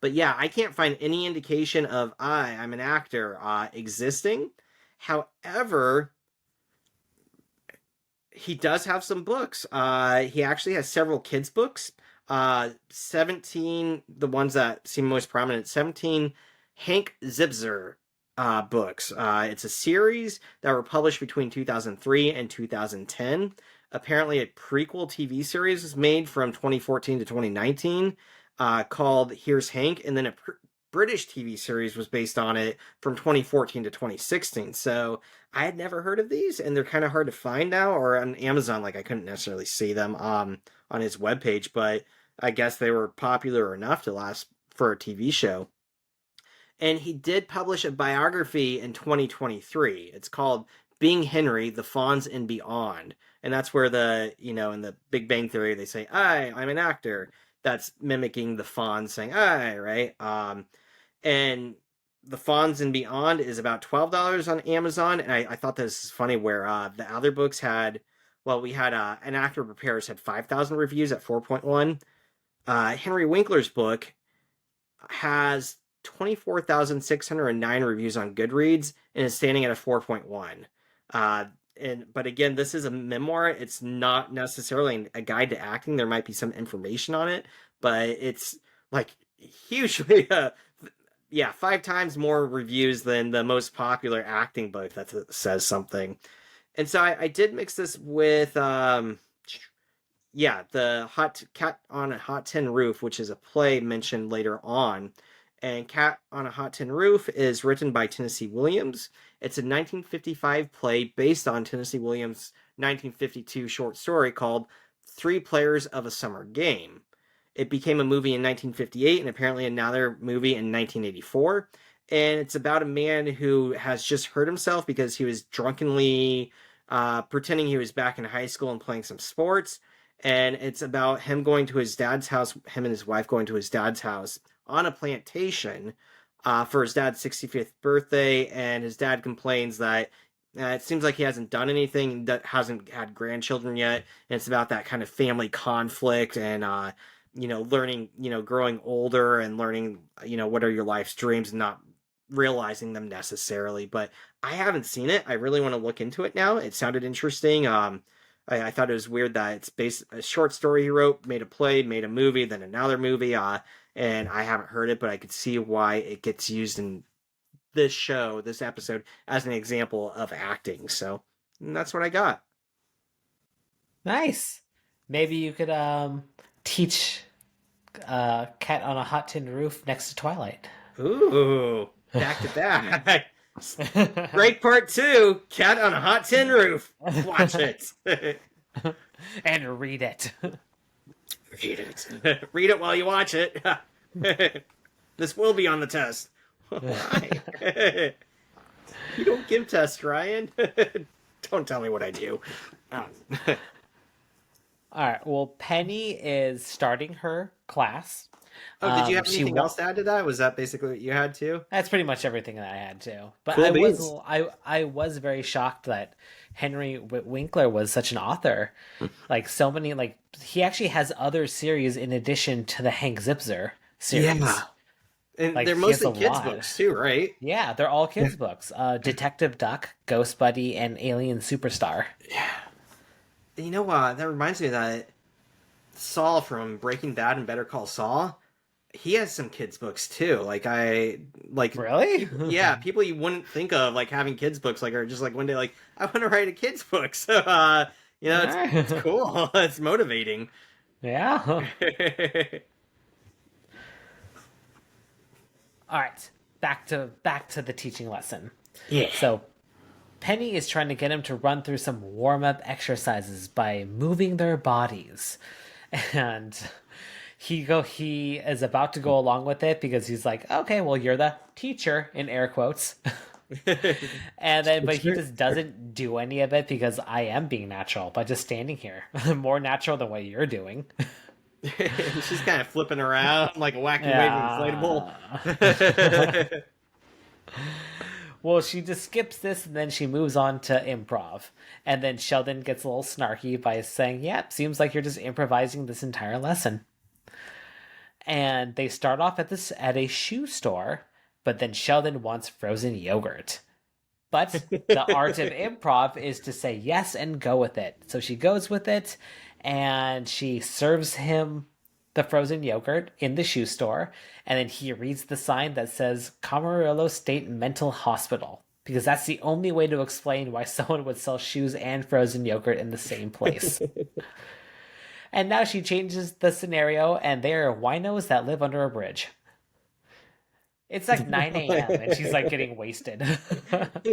But yeah, I can't find any indication of I'm an actor existing. However, he does have some books. He actually has several kids' books. 17, the ones that seem most prominent, 17 Hank Zibzer books. It's a series that were published between 2003 and 2010. Apparently, a prequel TV series was made from 2014 to 2019 called Here's Hank, and then a British TV series was based on it from 2014 to 2016. So I had never heard of these, and they're kind of hard to find now, or on Amazon, like I couldn't necessarily see them on his webpage, but I guess they were popular enough to last for a TV show. And he did publish a biography in 2023. It's called Being Henry, The Fonz and Beyond. And that's where in the Big Bang Theory, they say, I'm an actor. That's mimicking the Fonz saying, right? And The Fonz and Beyond is about $12 on Amazon. And I thought this is funny where the other books had, well, we had An Actor Prepares had 5,000 reviews at 4.1. Henry Winkler's book has 24,609 reviews on Goodreads and is standing at a 4.1. But again, this is a memoir. It's not necessarily a guide to acting. There might be some information on it, but it's like hugely, 5 times more reviews than the most popular acting book that says something. And so I did mix this with, the Hot Cat on a Hot Tin Roof, which is a play mentioned later on. And Cat on a Hot Tin Roof is written by Tennessee Williams. It's a 1955 play based on Tennessee Williams' 1952 short story called Three Players of a Summer Game. It became a movie in 1958 and apparently another movie in 1984. And it's about a man who has just hurt himself because he was drunkenly pretending he was back in high school and playing some sports. And it's about him going to his dad's house, him and his wife going to his dad's house on a plantation for his dad's 65th birthday, and his dad complains that it seems like he hasn't done anything, that hasn't had grandchildren yet, and it's about that kind of family conflict and learning, growing older and learning, what are your life's dreams and not realizing them necessarily. But I haven't seen it. I really want to look into it now. It sounded interesting. I thought it was weird that it's based a short story he wrote, made a play, made a movie, then another movie. And I haven't heard it, but I could see why it gets used in this episode, as an example of acting. So that's what I got. Nice. Maybe you could teach Cat on a Hot Tin Roof next to Twilight. Ooh, back to back. Great part 2, Cat on a Hot Tin Roof. Watch it. And read it. Read it. Read it while you watch it. This will be on the test. Why? You don't give tests, Ryan. Don't tell me what I do. All right. Well, Penny is starting her class. Oh, did you have anything else to add to that? Was that basically what you had too? That's pretty much everything that I had too. But cool I was very shocked that Henry Winkler was such an author. Like so many, like he actually has other series in addition to the Hank Zibzer series. Yeah. And like, they're mostly kids' books too, right? Yeah, they're all kids' books. Detective Duck, Ghost Buddy, and Alien Superstar. Yeah. And you know what? That reminds me of that Saul from Breaking Bad and Better Call Saul. He has some kids' books too. Really? Yeah, people you wouldn't think of like having kids' books are just like one day like I want to write a kids' book. So it's cool. It's motivating. Yeah. All right, back to the teaching lesson. Yeah. So Penny is trying to get him to run through some warm-up exercises by moving their bodies. And he is about to go along with it because he's like, okay, well, you're the teacher, in air quotes. And then, but he True. just doesn't do any of it because I am being natural by just standing here. More natural than what you're doing. She's kind of flipping around like a wacky waving inflatable. Yeah. Well, she just skips this and then she moves on to improv. And then Sheldon gets a little snarky by saying, "Yep, seems like you're just improvising this entire lesson." And they start off at a shoe store, but then Sheldon wants frozen yogurt. But the art of improv is to say yes and go with it. So she goes with it and she serves him the frozen yogurt in the shoe store. And then he reads the sign that says Camarillo State Mental Hospital. Because that's the only way to explain why someone would sell shoes and frozen yogurt in the same place. And now she changes the scenario, and they are winos that live under a bridge. It's like 9 a.m. and she's like getting wasted.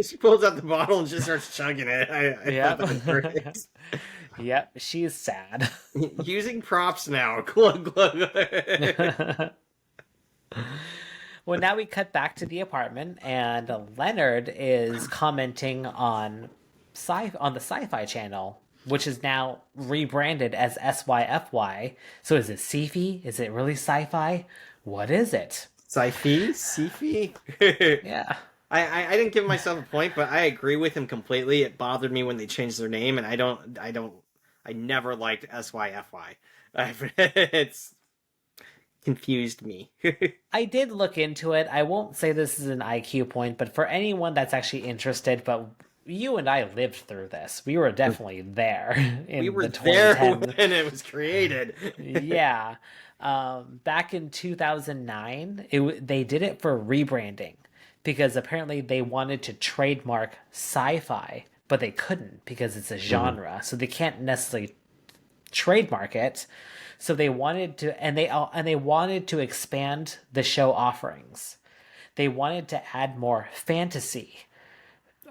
She pulls out the bottle and just starts chugging it. I thought that was Yep. great. Yep, she's sad. Using props now. Glug, glug. Well, now we cut back to the apartment, and Leonard is commenting on on the Sci-Fi Channel, which is now rebranded as SYFY. So is it sci-fi? Is it really sci-fi? What is it? Sci-fi? Sci-fi? Yeah. I didn't give myself a point, but I agree with him completely. It bothered me when they changed their name, and I never liked SYFY. It's confused me. I did look into it. I won't say this is an IQ point, but for anyone that's actually interested, but you and I lived through this. We were definitely there in We were the there 2010. when it was created. Yeah. Back in 2009, they did it for rebranding because apparently they wanted to trademark sci-fi, but they couldn't because it's a genre, so they can't necessarily trademark it. So they wanted to, and they wanted to expand the show offerings. They wanted to add more fantasy,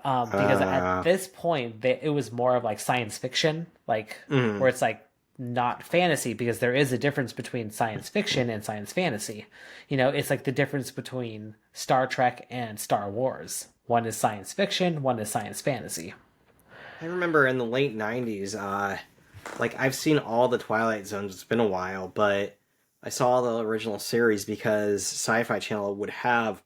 because at this point it was more of like science fiction, like where it's like not fantasy, because there is a difference between science fiction and science fantasy. You know, it's like the difference between Star Trek and Star Wars. One is science fiction, one is science fantasy. I remember in the late 90s, like I've seen all the Twilight Zones. It's been a while, but I saw the original series because Sci-Fi Channel would have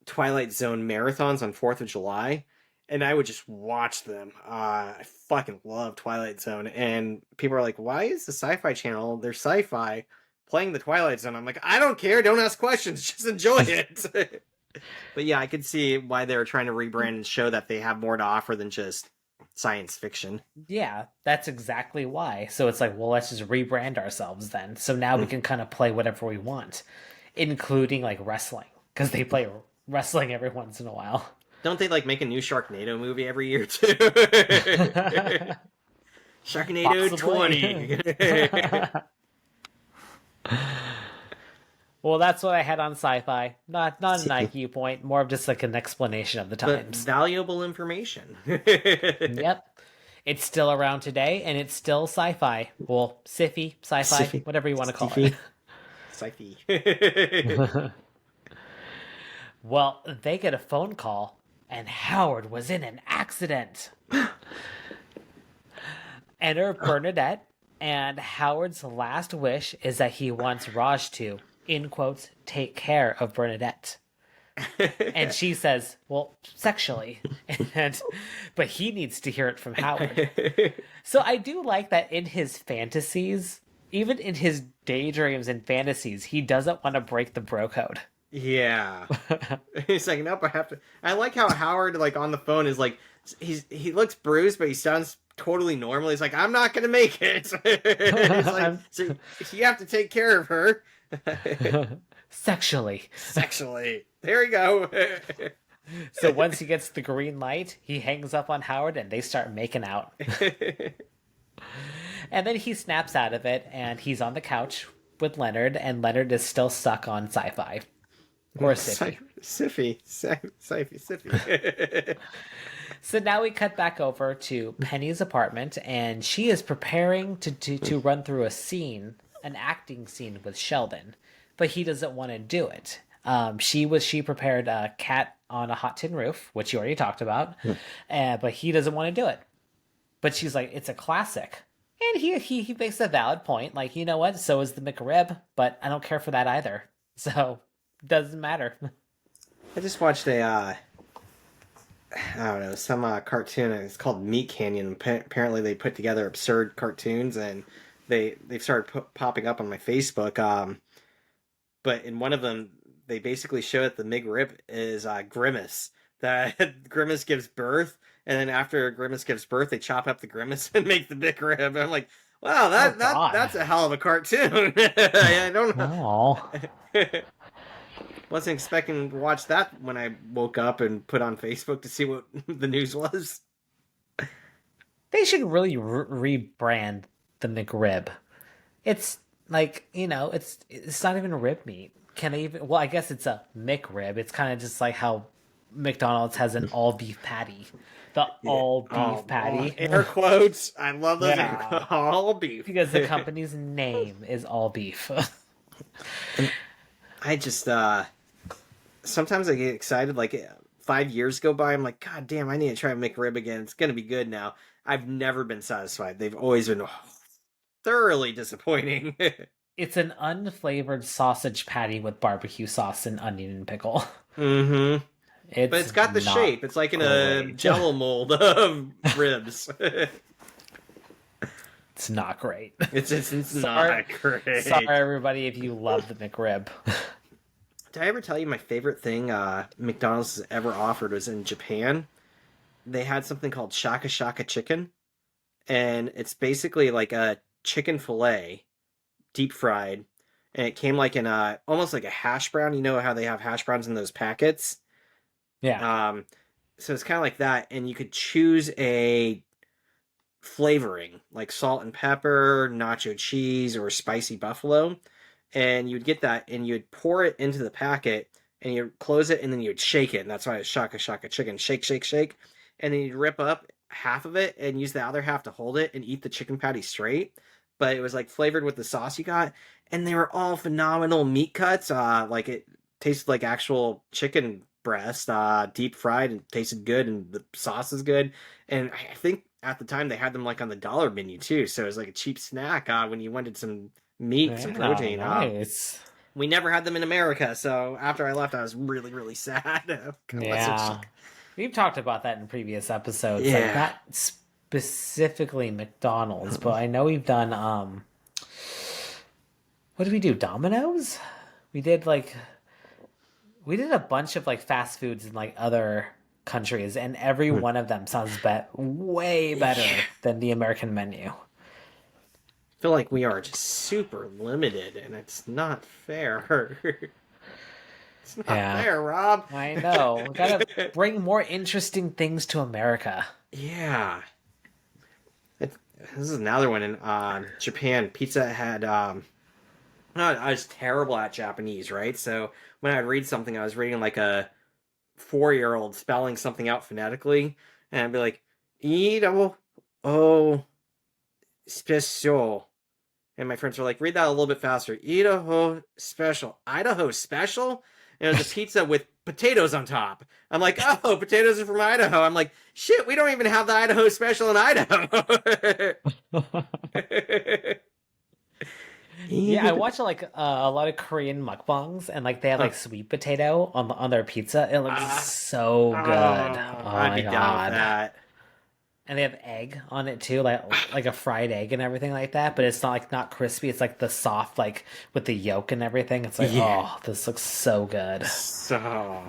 Twilight Zone marathons on 4th of July, and I would just watch them. I fucking love Twilight Zone, and people are like, why is the Sci-Fi Channel, their sci-fi, playing the Twilight Zone? I'm like, I don't care, don't ask questions, just enjoy it. But yeah, I could see why they were trying to rebrand and show that they have more to offer than just science fiction. Yeah, that's exactly why. So it's like, well, let's just rebrand ourselves then. So now we can kind of play whatever we want, including like wrestling, because they play wrestling every once in a while. Don't they like make a new Sharknado movie every year too? Sharknado Possibly. 20. Well, that's what I had on sci-fi. Not an IQ point, more of just like an explanation of the But times. valuable information. Yep. It's still around today, and it's still sci-fi. Well, sci-fi, Sci-fi. whatever you want to call Sci-fi. it. Sci-fi. Well, they get a phone call, and Howard was in an accident. Enter Bernadette, and Howard's last wish is that he wants Raj to, in quotes, take care of Bernadette. And she says, well, sexually. But he needs to hear it from Howard. So I do like that in his fantasies, even in his daydreams and fantasies, he doesn't want to break the bro code. Yeah. He's like, nope, I have to. I like how Howard, like, on the phone is like, he looks bruised, but he sounds totally normal. He's like, I'm not going to make it. He's like, so you have to take care of her. Sexually. Sexually. There we go. So once he gets the green light, he hangs up on Howard and they start making out. And then he snaps out of it and he's on the couch with Leonard, and Leonard is still stuck on sci-fi. Or Siffy. Siffy. So now we cut back over to Penny's apartment, and she is preparing to run through a scene, an acting scene with Sheldon, but he doesn't want to do it. She prepared a cat on a hot tin roof, which you already talked about, but he doesn't want to do it. But she's like, it's a classic. And he makes a valid point. Like, you know what? So is the McRib, but I don't care for that either. So, doesn't matter. I just watched a I don't know, some cartoon. It's called Meat Canyon. Apparently, they put together absurd cartoons, and they've started popping up on my Facebook. But in one of them, they basically show that the McRib is Grimace. That Grimace gives birth, and then after Grimace gives birth, they chop up the Grimace and make the McRib. I'm like, wow, that's a hell of a cartoon. I don't know. Oh. Wasn't expecting to watch that when I woke up and put on Facebook to see what the news was. They should really rebrand the McRib. It's like, it's not even rib meat. Can they even? Well, I guess it's a McRib. It's kind of just like how McDonald's has an all beef patty. The all beef patty. Air quotes. I love those. Yeah. All beef. Because the company's name is All Beef. I just sometimes I get excited. Like 5 years go by, I'm like, God damn, I need to try McRib again. It's gonna be good now. I've never been satisfied. They've always been thoroughly disappointing. It's an unflavored sausage patty with barbecue sauce and onion and pickle. Mm-hmm. But it's got the shape. It's like in a Jello mold of ribs. It's not great. It's not great. Sorry, everybody, if you love the McRib. Did I ever tell you my favorite thing McDonald's has ever offered was in Japan? They had something called Shaka Shaka Chicken. And it's basically like a chicken fillet, deep fried. And it came like in almost like a hash brown. You know how they have hash browns in those packets? Yeah. So it's kind of like that. And you could choose a flavoring like salt and pepper, nacho cheese, or spicy buffalo, and you'd get that and you'd pour it into the packet and you'd close it and then you'd shake it, and that's why it's Shaka Shaka Chicken. Shake, shake, shake, and then you'd rip up half of it and use the other half to hold it and eat the chicken patty straight. But it was like flavored with the sauce you got, and they were all phenomenal meat cuts. Like it tasted like actual chicken breast, deep fried, and tasted good, and the sauce is good. And I think at the time they had them like on the dollar menu too, so it was like a cheap snack when you wanted some meat, some protein. Nice. We never had them in America, so after I left, I was really, really sad. Yeah, we've talked about that in previous episodes. Yeah. Like not specifically McDonald's, but I know we've done. What did we do? Domino's. We did a bunch of like fast foods in like other countries, and every one of them sounds way better than the American menu. I feel like we are just super limited, and it's not fair. It's not fair, Rob. I know. We gotta bring more interesting things to America. Yeah. This is another one in Japan. Pizza had I was terrible at Japanese, right? So when I'd read something, I was reading like a 4-year-old spelling something out phonetically, and I'd be like, Idaho special. And my friends were like, read that a little bit faster. Idaho special. Idaho special? And it was a pizza with potatoes on top. I'm like, oh, potatoes are from Idaho. I'm like, shit, we don't even have the Idaho special in Idaho. Yeah, I watch like a lot of Korean mukbangs, and like they have like sweet potato on their pizza. It looks so good. Oh my god! That. And they have egg on it too, like a fried egg and everything like that. But it's not crispy. It's like the soft, like with the yolk and everything. It's like, oh, this looks so good. So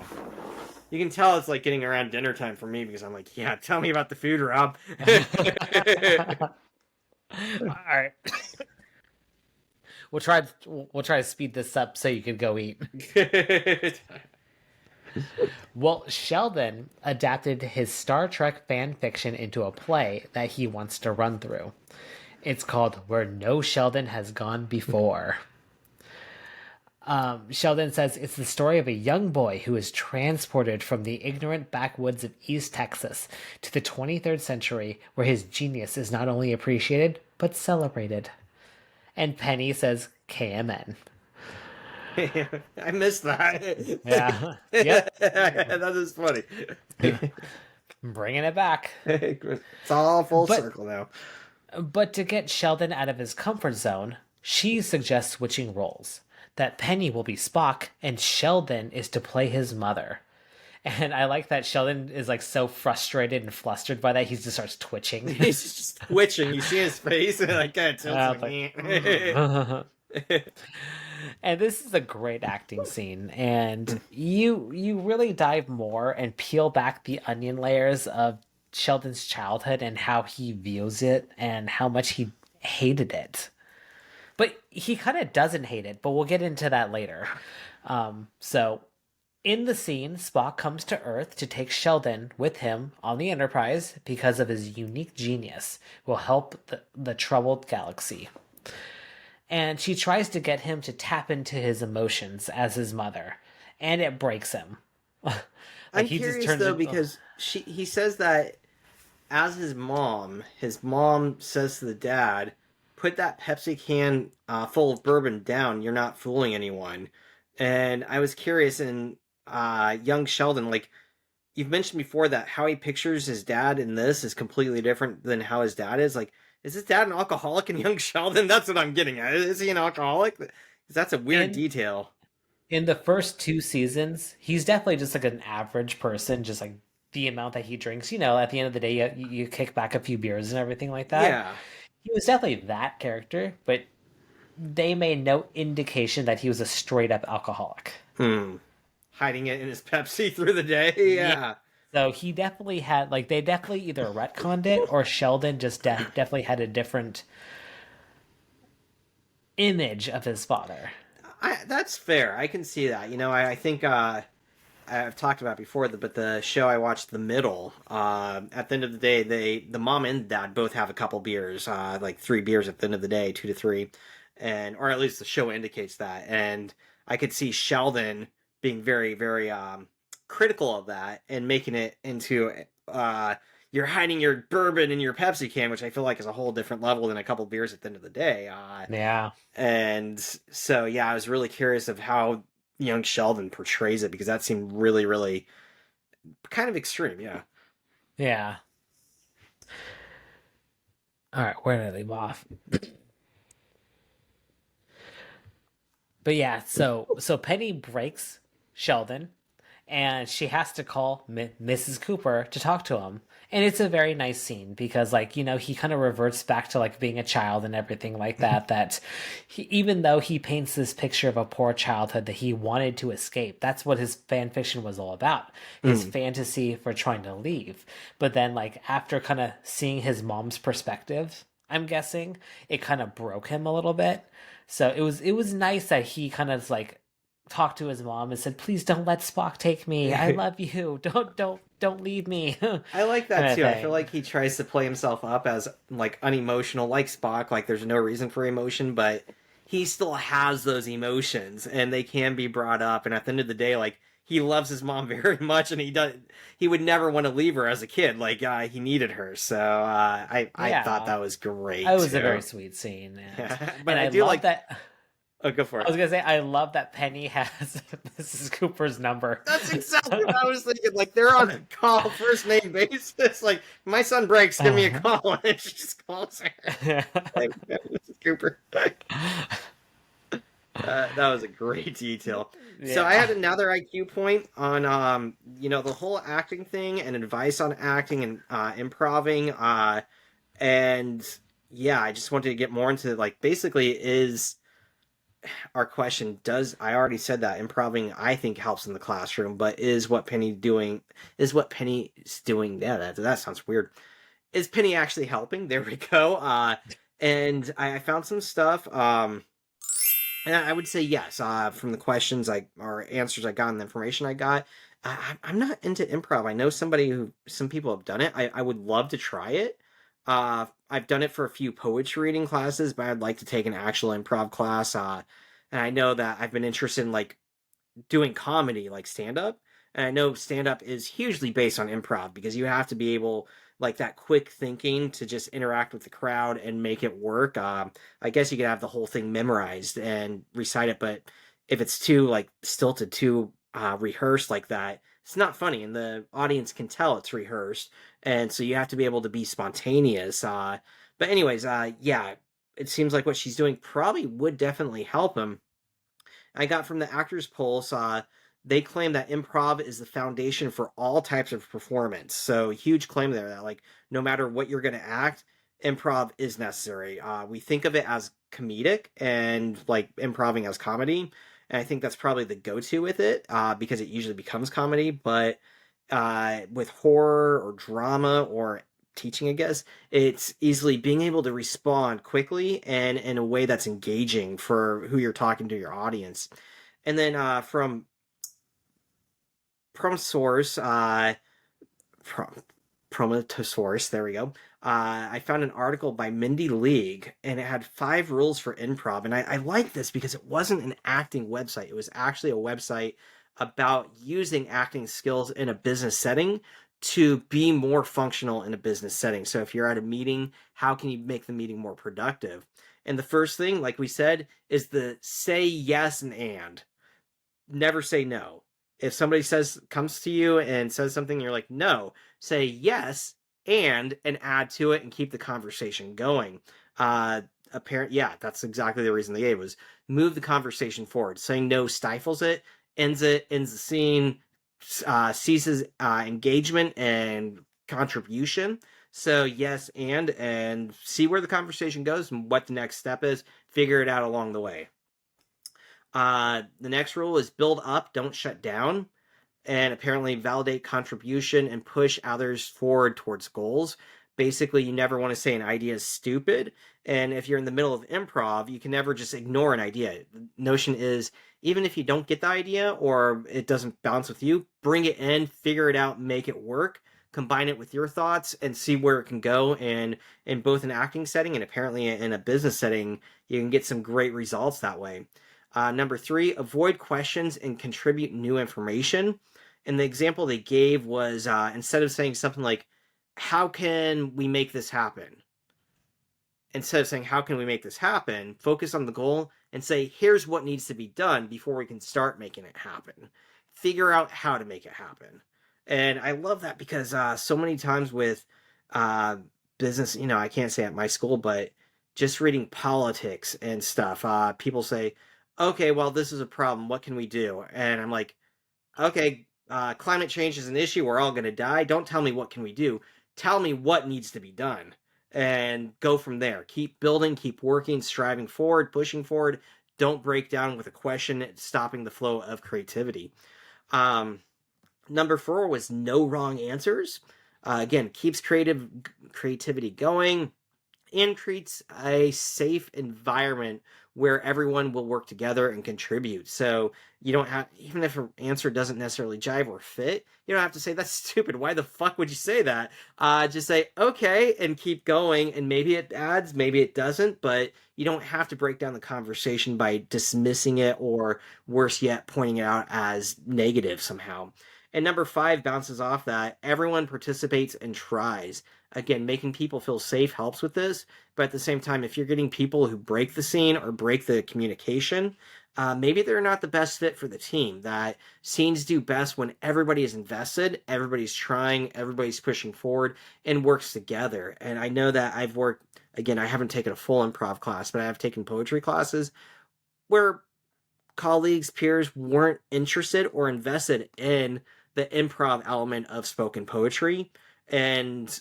you can tell it's like getting around dinner time for me, because I'm like, yeah, tell me about the food, Rob. All right. We'll try to speed this up so you can go eat. Well, Sheldon adapted his Star Trek fan fiction into a play that he wants to run through. It's called Where No Sheldon Has Gone Before. Sheldon says it's the story of a young boy who is transported from the ignorant backwoods of East Texas to the 23rd century, where his genius is not only appreciated, but celebrated. And Penny says KMN. I missed that. Yeah. Yep. That is funny. Bringing it back. It's all full But circle now. but to get Sheldon out of his comfort zone, she suggests switching roles. That Penny will be Spock and Sheldon is to play his mother. And I like that Sheldon is like so frustrated and flustered by that he just starts twitching. He's just twitching. You see his face, and like kind of tilts like. And this is a great acting scene, and you really dive more and peel back the onion layers of Sheldon's childhood and how he views it and how much he hated it. But he kind of doesn't hate it, but we'll get into that later. So in the scene, Spock comes to Earth to take Sheldon with him on the Enterprise because of his unique genius will help the troubled galaxy. And she tries to get him to tap into his emotions as his mother, and it breaks him. Like I'm he just curious turns though it. because he says that as his mom says to the dad, "Put that Pepsi can full of bourbon down. You're not fooling anyone." And I was curious in young Sheldon, like you've mentioned before, that how he pictures his dad in this is completely different than how his dad is. Like, is his dad an alcoholic in young Sheldon? That's what I'm getting at. Is he an alcoholic? 'Cause that's a weird in detail. in the first two seasons, he's definitely just like an average person, just like the amount that he drinks. At the end of the day, you kick back a few beers and everything like that. Yeah. He was definitely that character, but they made no indication that he was a straight up alcoholic. Hmm. Hiding it in his Pepsi through the day. Yeah. Yeah. So he definitely had like they definitely either retconned it or Sheldon just definitely had a different image of his father. That's fair. I can see that. I think I've talked about before, but the show I watched, The Middle. At the end of the day, the mom and dad both have a couple beers, like 3 beers at the end of the day, 2 to 3, and or at least the show indicates that. And I could see Sheldon being very, very critical of that and making it into you're hiding your bourbon in your Pepsi can, which I feel like is a whole different level than a couple beers at the end of the day. Yeah. And so, yeah, I was really curious of how young Sheldon portrays it because that seemed really, really kind of extreme. Yeah. Yeah. All right, where did I leave off? But yeah, so Penny breaks Sheldon, and she has to call Mrs. Cooper to talk to him. And it's a very nice scene because, like, he kind of reverts back to like being a child and everything like that. That even though he paints this picture of a poor childhood that he wanted to escape, that's what his fan fiction was all about. His fantasy for trying to leave. But then, like, after kind of seeing his mom's perspective, I'm guessing it kind of broke him a little bit. So it was nice that he kind of like talked to his mom and said, "Please don't let Spock take me. I love you. Don't leave me." I like Kind that of too. I feel thing. like he tries to play himself up as like unemotional, like Spock, like there's no reason for emotion, but he still has those emotions and they can be brought up. And at the end of the day, like he loves his mom very much and he would never want to leave her as a kid. Like he needed her. So I thought Yeah, that was great it was a too. very sweet scene, and Yeah. But and I I do love like, that. oh, go for I it. was gonna say I love that Penny has Mrs. Cooper's number. That's exactly what I was thinking. Like they're on a call, first name basis. Like my son breaks, give me a call, and she just calls her. Like Mrs. Cooper. That was a great detail. So I Yeah. had another IQ point on the whole acting thing and advice on acting and improving. And yeah, I just wanted to get more into like basically is our question does I already said that improving I think helps in the classroom, but is what Penny's doing, yeah, that sounds weird. Is Penny actually helping? There we go. And I found some stuff. And I would say yes. From the questions or answers I got and the information I got, I'm not into improv. I know some people have done it. I would love to try it. I've done it for a few poetry reading classes, but I'd like to take an actual improv class. And I know that I've been interested in like doing comedy, like stand up. And I know stand up is hugely based on improv because you have to be able, like, that quick thinking to just interact with the crowd and make it work. I guess you could have the whole thing memorized and recite it, but if it's too like stilted, too rehearsed like that, it's not funny, and the audience can tell it's rehearsed, and so you have to be able to be spontaneous. But anyways, yeah, it seems like what she's doing probably would definitely help him. I got from the Actors Pulse. They claim that improv is the foundation for all types of performance. So huge claim there that like no matter what you're going to act, improv is necessary. We think of it as comedic and like improving as comedy, and I think that's probably the go-to with it because it usually becomes comedy. But with horror or drama or teaching, I guess, it's easily being able to respond quickly and in a way that's engaging for who you're talking to, your audience. And then from source, from Promotosaurus, there we go. I found an article by Mindy League, and it had 5 rules for improv. And I like this because it wasn't an acting website. It was actually a website about using acting skills in a business setting to be more functional in a business setting. So if you're at a meeting, how can you make the meeting more productive? And the first thing, like we said, is the say yes and. Never say no. If somebody comes to you and says something, you're like, no, say yes and add to it and keep the conversation going. Yeah, that's exactly the reason they gave was move the conversation forward. Saying no stifles it, ends the scene, ceases engagement and contribution. So yes, and see where the conversation goes and what the next step is. Figure it out along the way. The next rule is build up, don't shut down, and apparently validate contribution and push others forward towards goals. Basically, you never want to say an idea is stupid, and if you're in the middle of improv, you can never just ignore an idea. The notion is even if you don't get the idea or it doesn't bounce with you, bring it in, figure it out, make it work, combine it with your thoughts, and see where it can go. And in both an acting setting and apparently in a business setting, you can get some great results that way. Number 3, avoid questions and contribute new information. And the example they gave was instead of saying something like, how can we make this happen? Instead of saying, how can we make this happen? Focus on the goal and say, here's what needs to be done before we can start making it happen. Figure out how to make it happen. And I love that because so many times with business, I can't say at my school, but just reading politics and stuff, people say, okay, well, this is a problem. What can we do? And I'm like, okay, climate change is an issue. We're all going to die. Don't tell me what can we do. Tell me what needs to be done and go from there. Keep building, keep working, striving forward, pushing forward. Don't break down with a question, stopping the flow of creativity. Number 4 was no wrong answers. Again, keeps creativity going and creates a safe environment where everyone will work together and contribute. So you don't have, even if an answer doesn't necessarily jive or fit, you don't have to say, that's stupid. Why the fuck would you say that? Just say, okay, and keep going. And maybe it adds, maybe it doesn't, but you don't have to break down the conversation by dismissing it or worse yet, pointing it out as negative somehow. And number 5 bounces off that everyone participates and tries. Again, making people feel safe helps with this, but at the same time, if you're getting people who break the scene or break the communication, maybe they're not the best fit for the team. That scenes do best when everybody is invested, everybody's trying, everybody's pushing forward, and works together. And I know that I've worked, again, I haven't taken a full improv class, but I have taken poetry classes where colleagues, peers weren't interested or invested in the improv element of spoken poetry. And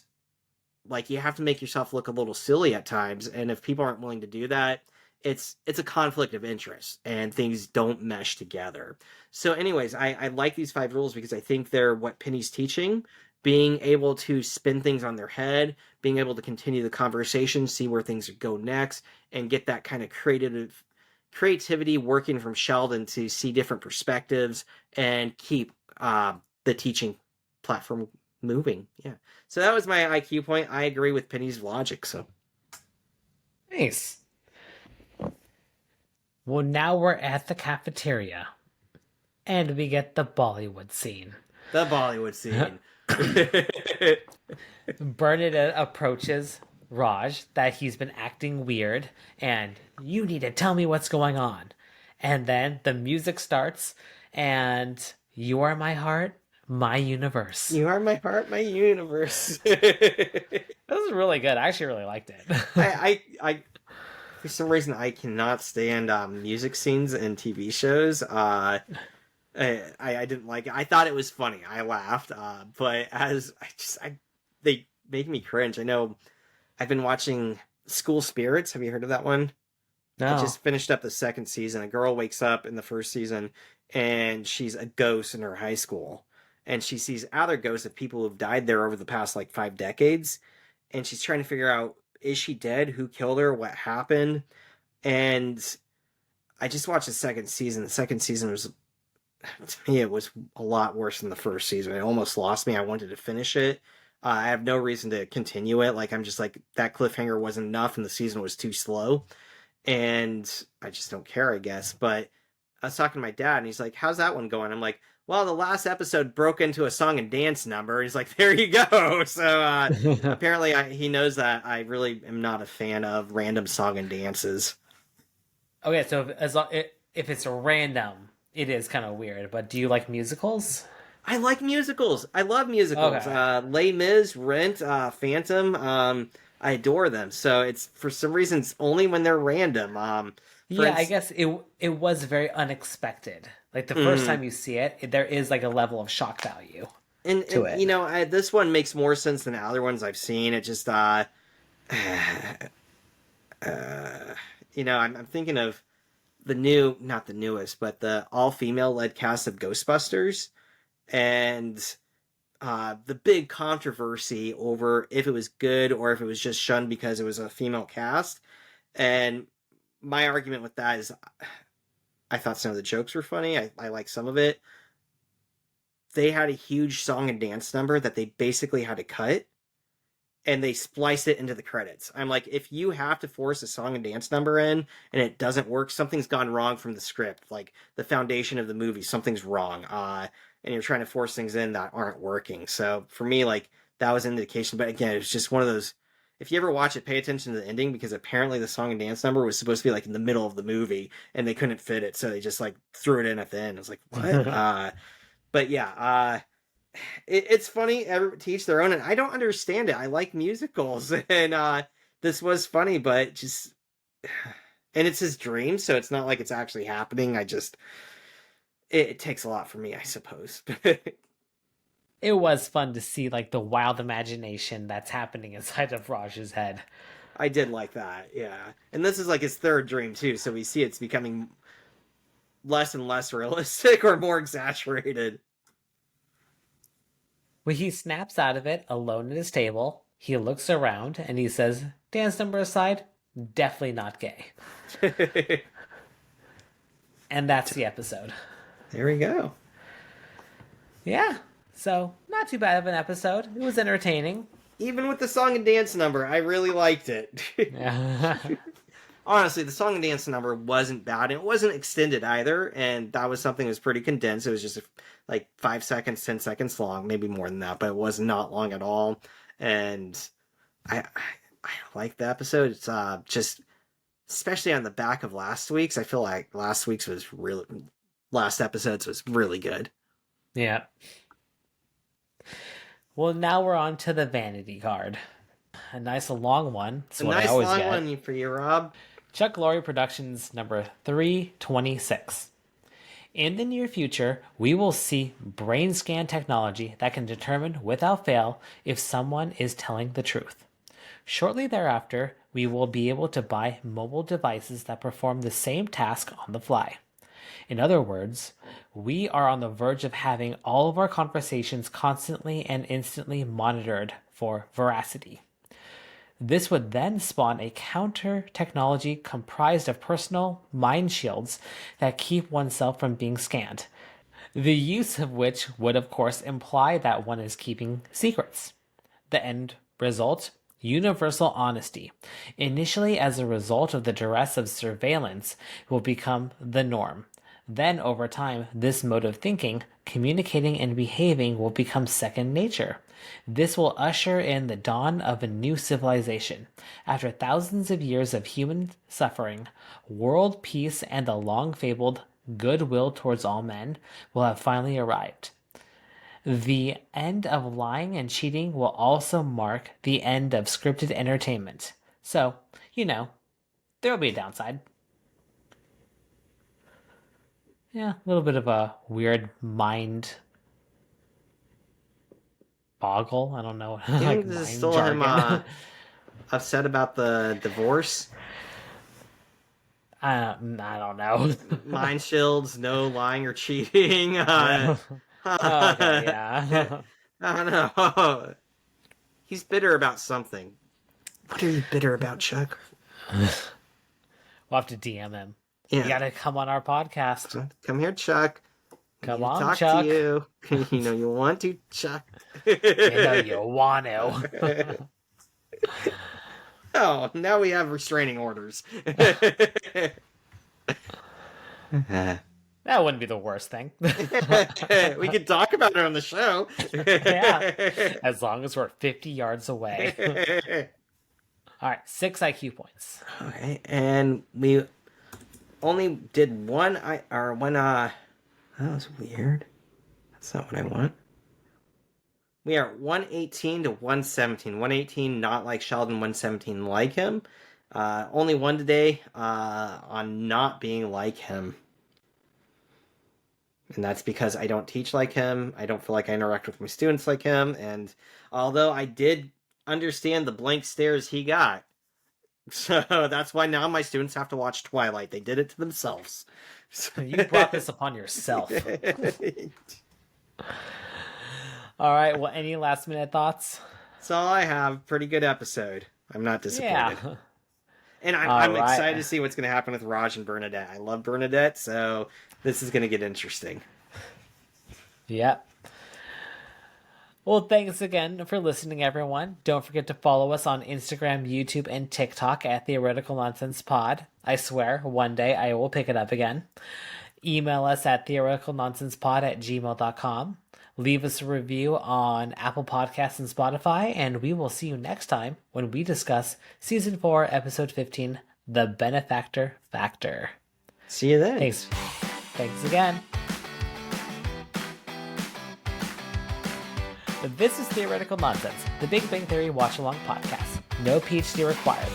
like you have to make yourself look a little silly at times, and if people aren't willing to do that, it's a conflict of interest and things don't mesh together. So anyways, I like these 5 rules because I think they're what Penny's teaching, being able to spin things on their head, being able to continue the conversation, see where things go next, and get that kind of creativity working from Sheldon to see different perspectives and keep the teaching platform moving. Yeah. So that was my IQ point. I agree with Penny's logic. So Nice. Well, now we're at the cafeteria, and we get the Bollywood scene. the Bollywood scene. Bernadette approaches Raj that he's been acting weird, and you need to tell me what's going on. And then the music starts, and you are my heart, my universe. You are my heart, my universe. This is really good. I actually really liked it. For some reason, I cannot stand music scenes in TV shows. I didn't like it. I thought it was funny. I laughed, but as they make me cringe. I know I've been watching School Spirits. Have you heard of that one? I No. just finished up the second season. A girl wakes up in the first season and she's a ghost in her high school. And she sees other ghosts of people who've died there over the past like 5 decades. And she's trying to figure out, is she dead? Who killed her? What happened? And I just watched the second season. The second season was, to me, it was a lot worse than the first season. It almost lost me. I wanted to finish it. I have no reason to continue it. Like, I'm just like, that cliffhanger wasn't enough and the season was too slow. And I just don't care, I guess. But I was talking to my dad, and he's like, "How's that one going?" I'm like, "Well, the last episode broke into a song and dance number." He's like, "There you go." So apparently, he knows that I really am not a fan of random song and dances. Okay, so if it's random, it is kind of weird. But do you like musicals? I like musicals. I love musicals. Okay. Les Mis, Rent, Phantom. I adore them. So it's for some reason it's only when they're random. For Yeah, I instance, guess it was very unexpected. Like the first time you see it, there is like a level of shock value to and it. you know, this one makes more sense than the other ones I've seen. It just I'm thinking of the new, not the newest, but the all female led cast of Ghostbusters, and the big controversy over if it was good or if it was just shunned because it was a female cast. And my argument with that is, I thought some of the jokes were funny. I like some of it. They had a huge song and dance number that they basically had to cut, and they spliced it into the credits. I'm like, if you have to force a song and dance number in and it doesn't work, something's gone wrong from the script. Like the foundation of the movie, something's wrong. And you're trying to force things in that aren't working. So for me, like that was an indication. But again, it's just one of those. If you ever watch it, pay attention to the ending, because apparently the song and dance number was supposed to be like in the middle of the movie and they couldn't fit it, so they just like threw it in at the end. I was like, what? But yeah, it's funny. Teach their own, and I don't understand it. I like musicals, and this was funny, but just, and it's his dream, so it's not like it's actually happening. It takes a lot for me, I suppose. It was fun to see like the wild imagination that's happening inside of Raj's head. I did like that, yeah. And this is like his third dream too, so we see it's becoming less and less realistic or more exaggerated. When he snaps out of it alone at his table, he looks around and he says, "Dance number aside, definitely not gay." And that's the episode. There we go. Yeah. So, not too bad of an episode. It was entertaining. Even with the song and dance number, I really liked it. Yeah. Honestly, the song and dance number wasn't bad. It wasn't extended either, and that was something that was pretty condensed. It was just like 5 seconds, 10 seconds long, maybe more than that, but it was not long at all. And I like the episode. It's just, especially on the back of last week's. I feel like last episode's was really good. Yeah. Well, now we're on to the vanity card. A nice long one. That's A what I nice always long get. one for you, Rob. Chuck Lorre Productions number 326. In the near future, we will see brain scan technology that can determine without fail if someone is telling the truth. Shortly thereafter, we will be able to buy mobile devices that perform the same task on the fly. In other words, we are on the verge of having all of our conversations constantly and instantly monitored for veracity. This would then spawn a counter technology comprised of personal mind shields that keep oneself from being scanned, the use of which would of course imply that one is keeping secrets. The end result? Universal honesty, initially as a result of the duress of surveillance, will become the norm. Then, over time, this mode of thinking, communicating, and behaving will become second nature. This will usher in the dawn of a new civilization. After thousands of years of human suffering, world peace and the long fabled goodwill towards all men will have finally arrived. The end of lying and cheating will also mark the end of scripted entertainment. So, there'll be a downside. Yeah, a little bit of a weird mind boggle. I don't know, Do you like think this is mind still him jargon. upset about the divorce? I don't know. Mind shields, no lying or cheating. Okay, I yeah. don't know. He's bitter about something. What are you bitter about, Chuck? We'll have to DM him. You Yeah. gotta come on our podcast. Come here, Chuck. We Come need to on, talk Chuck. to you. You want to, Chuck. You want to. Oh, now we have restraining orders. That wouldn't be the worst thing. We could talk about it on the show. Yeah. As long as we're 50 yards away. All right, 6 IQ points. Okay, and we only did one. That was weird. That's not what I want. We are 118 to 117. 118 not like Sheldon, 117 like him. Only one today on not being like him. And that's because I don't teach like him. I don't feel like I interact with my students like him. And although I did understand the blank stares he got, so that's why now my students have to watch Twilight. They did it to themselves. You brought this upon yourself. All right, well, any last minute thoughts? That's all I have. Pretty good episode. I'm not disappointed. Yeah. And I'm excited to see what's going to happen with Raj and Bernadette. I love Bernadette, so this is going to get interesting. Yep. Well, thanks again for listening, everyone. Don't forget to follow us on Instagram, YouTube, and TikTok at Theoretical Nonsense Pod. I swear, one day I will pick it up again. Email us at theoreticalnonsensepod@gmail.com. Leave us a review on Apple Podcasts and Spotify, and we will see you next time when we discuss Season 4, Episode 15, The Benefactor Factor. See you then. Thanks again. This is Theoretical Nonsense, the Big Bang Theory watch-along podcast. No PhD required.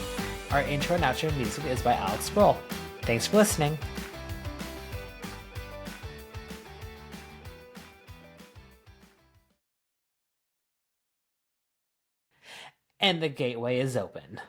Our intro and outro music is by Alex Sproul. Thanks for listening. And the gateway is open.